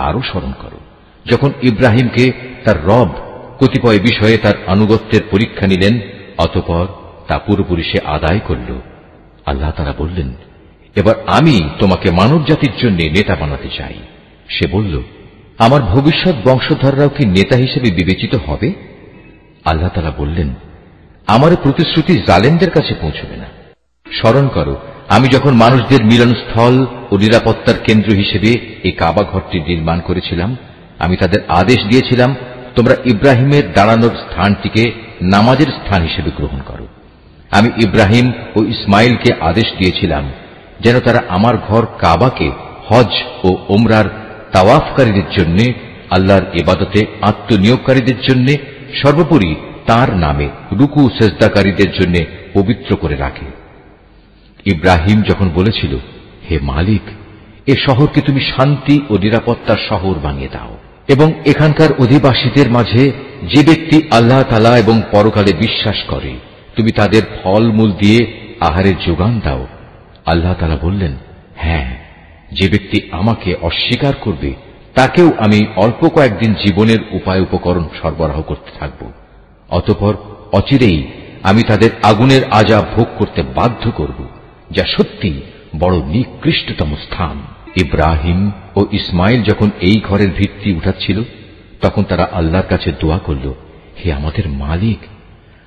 আরো স্মরণ করো, যখন ইব্রাহিমকে তার রব কতিপয় বিষয়ে তার আনুগত্যের পরীক্ষা নিলেন, অতঃপর তা পুরোপুরি সে আদায় করল। আল্লাহ তাআলা বললেন, এবার আমি তোমাকে মানব জাতির জন্য নেতা বানাতে চাই। সে বলল, আমার ভবিষ্যৎ বংশধররাও কি নেতা হিসেবে বিবেচিত হবে? আল্লাহ তাআলা বললেন, আমার প্রতিশ্রুতি জালেমদের কাছে পৌঁছবে না। স্মরণ করো, আমি যখন মানুষদের মিলনস্থল ও নিরাপত্তার কেন্দ্র হিসেবে এই কাবা ঘরটি নির্মাণ করেছিলাম, আমি তাদের আদেশ দিয়েছিলাম, তোমরা ইব্রাহিমের দাঁড়ানোর স্থানটিকে নামাজের স্থান হিসেবে গ্রহণ করো। আমি ইব্রাহিম ও ইসমাইলকে আদেশ দিয়েছিলাম যেন তারা আমার ঘর কাবাকে হজ ও ওমরার তাওয়াফকারীদের জন্য, আল্লাহর ইবাদতে আত্মনিয়োগকারীদের জন্য, সর্বোপরি তার নামে রুকু সেজদাকারীদের জন্য পবিত্র করে রাখে। ইব্রাহিম যখন বলেছিল, হে মালিক, এ শহরকে তুমি শান্তি ও নিরাপত্তার শহর বানিয়ে দাও এবং এখানকার অধিবাসীদের মাঝে যে ব্যক্তি আল্লাহ তাআলা এবং পরকালে বিশ্বাস করে তুমি তাদের ফলমূল দিয়ে আহারের যোগান দাও। আল্লাহ তাআলা বললেন, হ্যাঁ, যে ব্যক্তি আমাকে অস্বীকার করবে তাকেও আমি অল্প কয়েকদিন জীবনের উপায় উপকরণ সরবরাহ করতে থাকব। অতঃপর অচিরেই আমি তাদের আগুনের আযাব ভোগ করতে বাধ্য করব, যা সত্যি বড় নিকৃষ্টতম স্থান। ইব্রাহিম ও ইসমাইল যখন এই ঘরের ভিত্তি উঠাচ্ছিল, তখন তারা আল্লাহর কাছে দোয়া করল, হে আমাদের মালিক,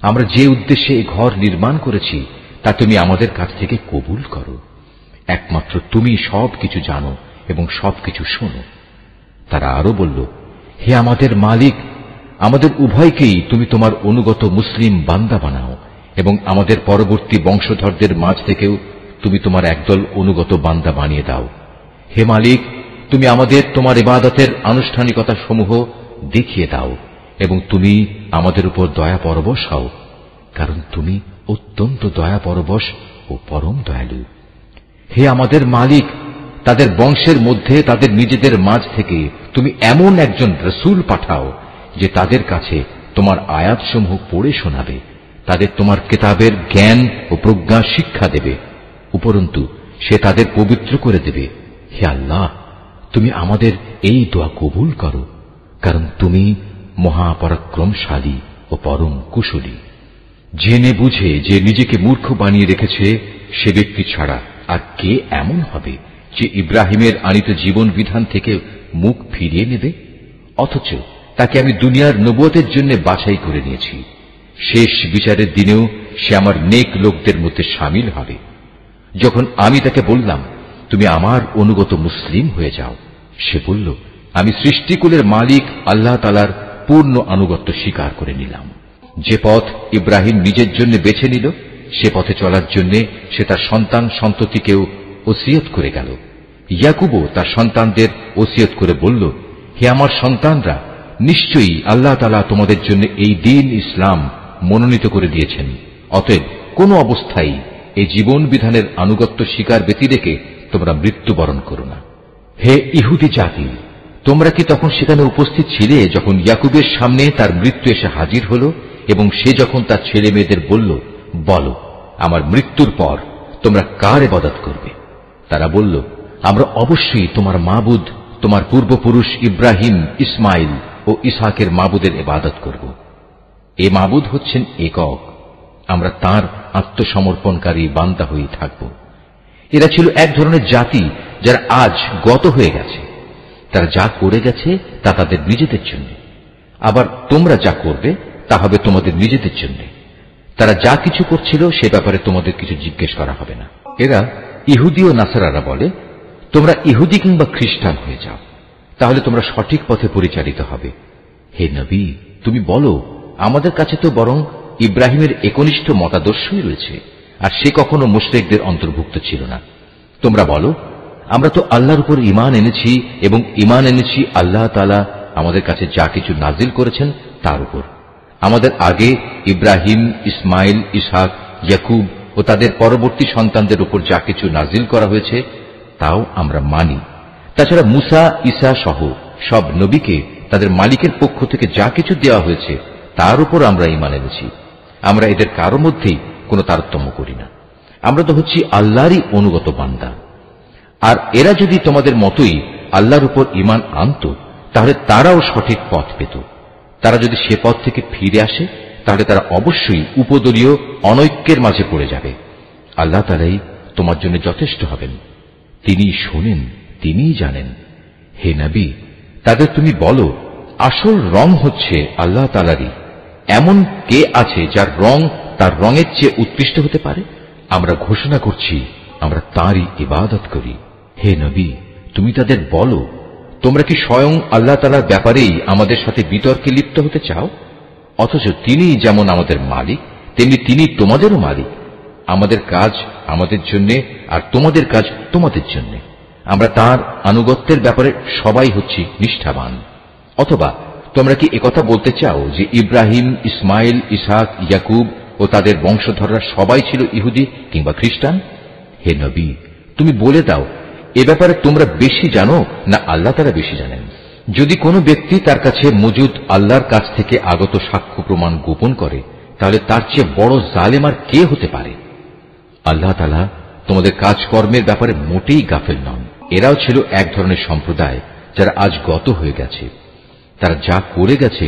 আমরা যে উদ্দেশ্যে এই ঘর নির্মাণ করেছি তা তুমি আমাদের কাছ থেকে কবুল করো। একমাত্র তুমি সবকিছু জানো এবং সবকিছু শোনো। তারা আরো বলল, হে আমাদের মালিক, আমাদের উভয়কেই তুমি তোমার অনুগত মুসলিম বান্দা বানাও এবং আমাদের পরবর্তী বংশধরদের মাঝ থেকেও তুমি তোমার একদল অনুগত বান্দা বানিয়ে দাও। হে মালিক, তুমি আমাদের তোমার ইবাদতের আনুষ্ঠানিকতা সমূহ দেখিয়ে দাও এবং তুমি আমাদের উপর দয়া পরবশ হও, কারণ তুমি অত্যন্ত দয়া পরবশ ও পরম দয়ালু। হে আমাদের মালিক, তাদের বংশের মধ্যে তাদের নিজেদের মাঝ থেকে তুমি এমন একজন রসূল পাঠাও যে তাদের কাছে তোমার আয়াতসমূহ পড়ে শোনাবে, তাদের তোমার কিতাবের জ্ঞান ও প্রজ্ঞা শিক্ষা দেবে, উপরন্তু সে তাদের পবিত্র করে দেবে। হে আল্লাহ, তুমি আমাদের এই দোয়া কবুল করো, কারণ তুমি মহাপরাক্রমশালী ও পরম কুশলী। জেনে বুঝে যে নিজেকে মূর্খ বানিয়ে রেখেছে সে ব্যক্তি ছাড়া আর কে এমন হবে যে ইব্রাহিমের আনিত জীবন বিধান থেকে মুখ ফিরিয়ে নেবে? অথচ তাকে আমি দুনিয়ার নবুয়তের জন্য বাছাই করে নিয়েছি। শেষ বিচারের দিনেও সে আমার নেক লোকদের মধ্যে শামিল হবে। যখন আমি তাকে বললাম, তুমি আমার অনুগত মুসলিম হয়ে যাও, সে বলল, আমি সৃষ্টিকুলের মালিক আল্লাহ তাআলার পূর্ণ আনুগত্য স্বীকার করে নিলাম। যে পথ ইব্রাহিম নিজের জন্য বেছে নিল, সে পথে চলার জন্য সে তার সন্তান সন্ততিকেও ওসিয়ত করে গেল। ইয়াকুবও তার সন্তানদের ওসিয়ত করে বলল, হে আমার সন্তানরা, নিশ্চয়ই আল্লাহ তাআলা তোমাদের জন্য এই দ্বীন ইসলাম মনোনীত করে দিয়েছেন। অতএব কোন অবস্থায় এই জীবন বিধানের আনুগত্য স্বীকার ব্যতি রেখে তোমরা মৃত্যুবরণ করো না। হে ইহুদি জাতি, তোমরা কি তখন সেখানে উপস্থিত ছিলে যখন ইয়াকুবের সামনে তার মৃত্যু এসে হাজির হল এবং সে যখন তার ছেলে মেয়েদের বলল, বলো আমার মৃত্যুর পর তোমরা কার ইবাদত করবে? তারা বলল, আমরা অবশ্যই তোমার মাবুদ, তোমার পূর্বপুরুষ ইব্রাহিম, ইসমাইল ও ইসহাকের মাবুদের ইবাদত করব। এ মাবুদ হচ্ছেন একক, আমরা তার আত্মসমর্পণকারী বান্দা হয়ে থাকব। এরা ছিল এক ধরনের জাতি যারা আজ গত হয়ে গেছে। তারা যা করে গেছে তা তাদের নিজেদের জন্য, আবার তোমরা যা করবে তা হবে তোমাদের নিজেদের জন্য। তারা যা কিছু করছিল সে ব্যাপারে তোমাদের কিছু জিজ্ঞেস করা হবে না। এরা ইহুদি ও নাসারারা বলে, তোমরা ইহুদি কিংবা খ্রিস্টান হয়ে যাও, তাহলে তোমরা সঠিক পথে পরিচালিত হবে। হে নবী, তুমি বলো, আমাদের কাছে তো বরং ইব্রাহিমের একনিষ্ঠ মতাদর্শই রয়েছে, আর সে কখনো মুশরিকদের অন্তর্ভুক্ত ছিল না। তোমরা বলো, আমরা তো আল্লাহর উপর ঈমান এনেছি এবং ঈমান এনেছি আল্লাহ তাআলা আমাদের কাছে যা কিছু নাজিল করেছেন তার উপর। আমাদের আগে ইব্রাহিম, ইসমাইল, ইসহাক, ইয়াকুব ও তাদের পরবর্তী সন্তানদের উপর যা কিছু নাজিল করা হয়েছে তাও আমরা মানি। তাছাড়া মুসা, ঈসা সহ সব নবীকে তাদের মালিকের পক্ষ থেকে যা কিছু দেওয়া হয়েছে তার উপর আমরা ঈমান এনেছি। আমরা এদের কারো মধ্যেই কোনো তারতম্য করি না। আমরা তো হচ্ছি আল্লাহরই অনুগত বান্দা। আর এরা যদি তোমাদের মতোই আল্লাহর উপর ঈমান আনত, তাহলে তারাও সঠিক পথ পেত। তারা যদি সে পথ থেকে ফিরে আসে, তাহলে তারা অবশ্যই উপদলীয় অনৈক্যের মাঝে পড়ে যাবে। আল্লাহ তাআলাই তোমার জন্য যথেষ্ট হবেন, তিনি শোনেন, তিনিই জানেন। হে নবী, তাদের তুমি বলো, আসল রং হচ্ছে আল্লাহ তাআলারই। এমন কে আছে যার রং তার রঙের চেয়ে উৎকৃষ্ট হতে পারে? আমরা ঘোষণা করছি, আমরা তাঁরই ইবাদত করি। হে নবী, তুমি তাদের বলো, তোমরা কি স্বয়ং আল্লাহ তাআলার ব্যাপারেই আমাদের সাথে বিতর্কে লিপ্ত হতে চাও? অথচ তিনি যেমন আমাদের মালিক, তেমনি তিনি তোমাদেরও মালিক। আমাদের কাজ আমাদের জন্য, আর তোমাদের কাজ তোমাদের জন্য। আমরা তার আনুগত্যের ব্যাপারে সবাই হচ্ছি নিষ্ঠাবান। অথবা তোমরা কি একথা বলতে চাও যে ইব্রাহিম, ইসমাইল, ইসহাক, ইয়াকুব ও তাদের বংশধররা সবাই ছিল ইহুদি কিংবা খ্রিস্টান? হে নবী, তুমি বলে দাও, এ ব্যাপারে তোমরা বেশি জানো না আল্লাহ তাআলা বেশি জানেন? যদি কোনো ব্যক্তি তার কাছে মজুদ আল্লাহর কাছ থেকে আগত সাক্ষ্য প্রমাণ গোপন করে, তাহলে তার চেয়ে বড় জালেম আর কে হতে পারে? আল্লাহ তাআলা তোমাদের কাজকর্মের ব্যাপারে মোটেই গাফেল নন। এরাও ছিল এক ধরনের সম্প্রদায় যারা আজ গত হয়ে গেছে। তারা যা করে গেছে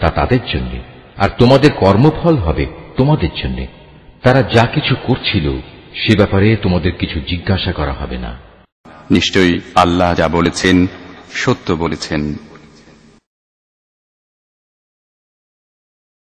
তা তাদের জন্য, আর তোমাদের কর্মফল হবে তোমাদের জন্য। তারা যা কিছু করছিল সে ব্যাপারে তোমাদের কিছু জিজ্ঞাসা করা হবে না। নিশ্চয়ই আল্লাহ যা বলেছেন সত্য বলেছেন।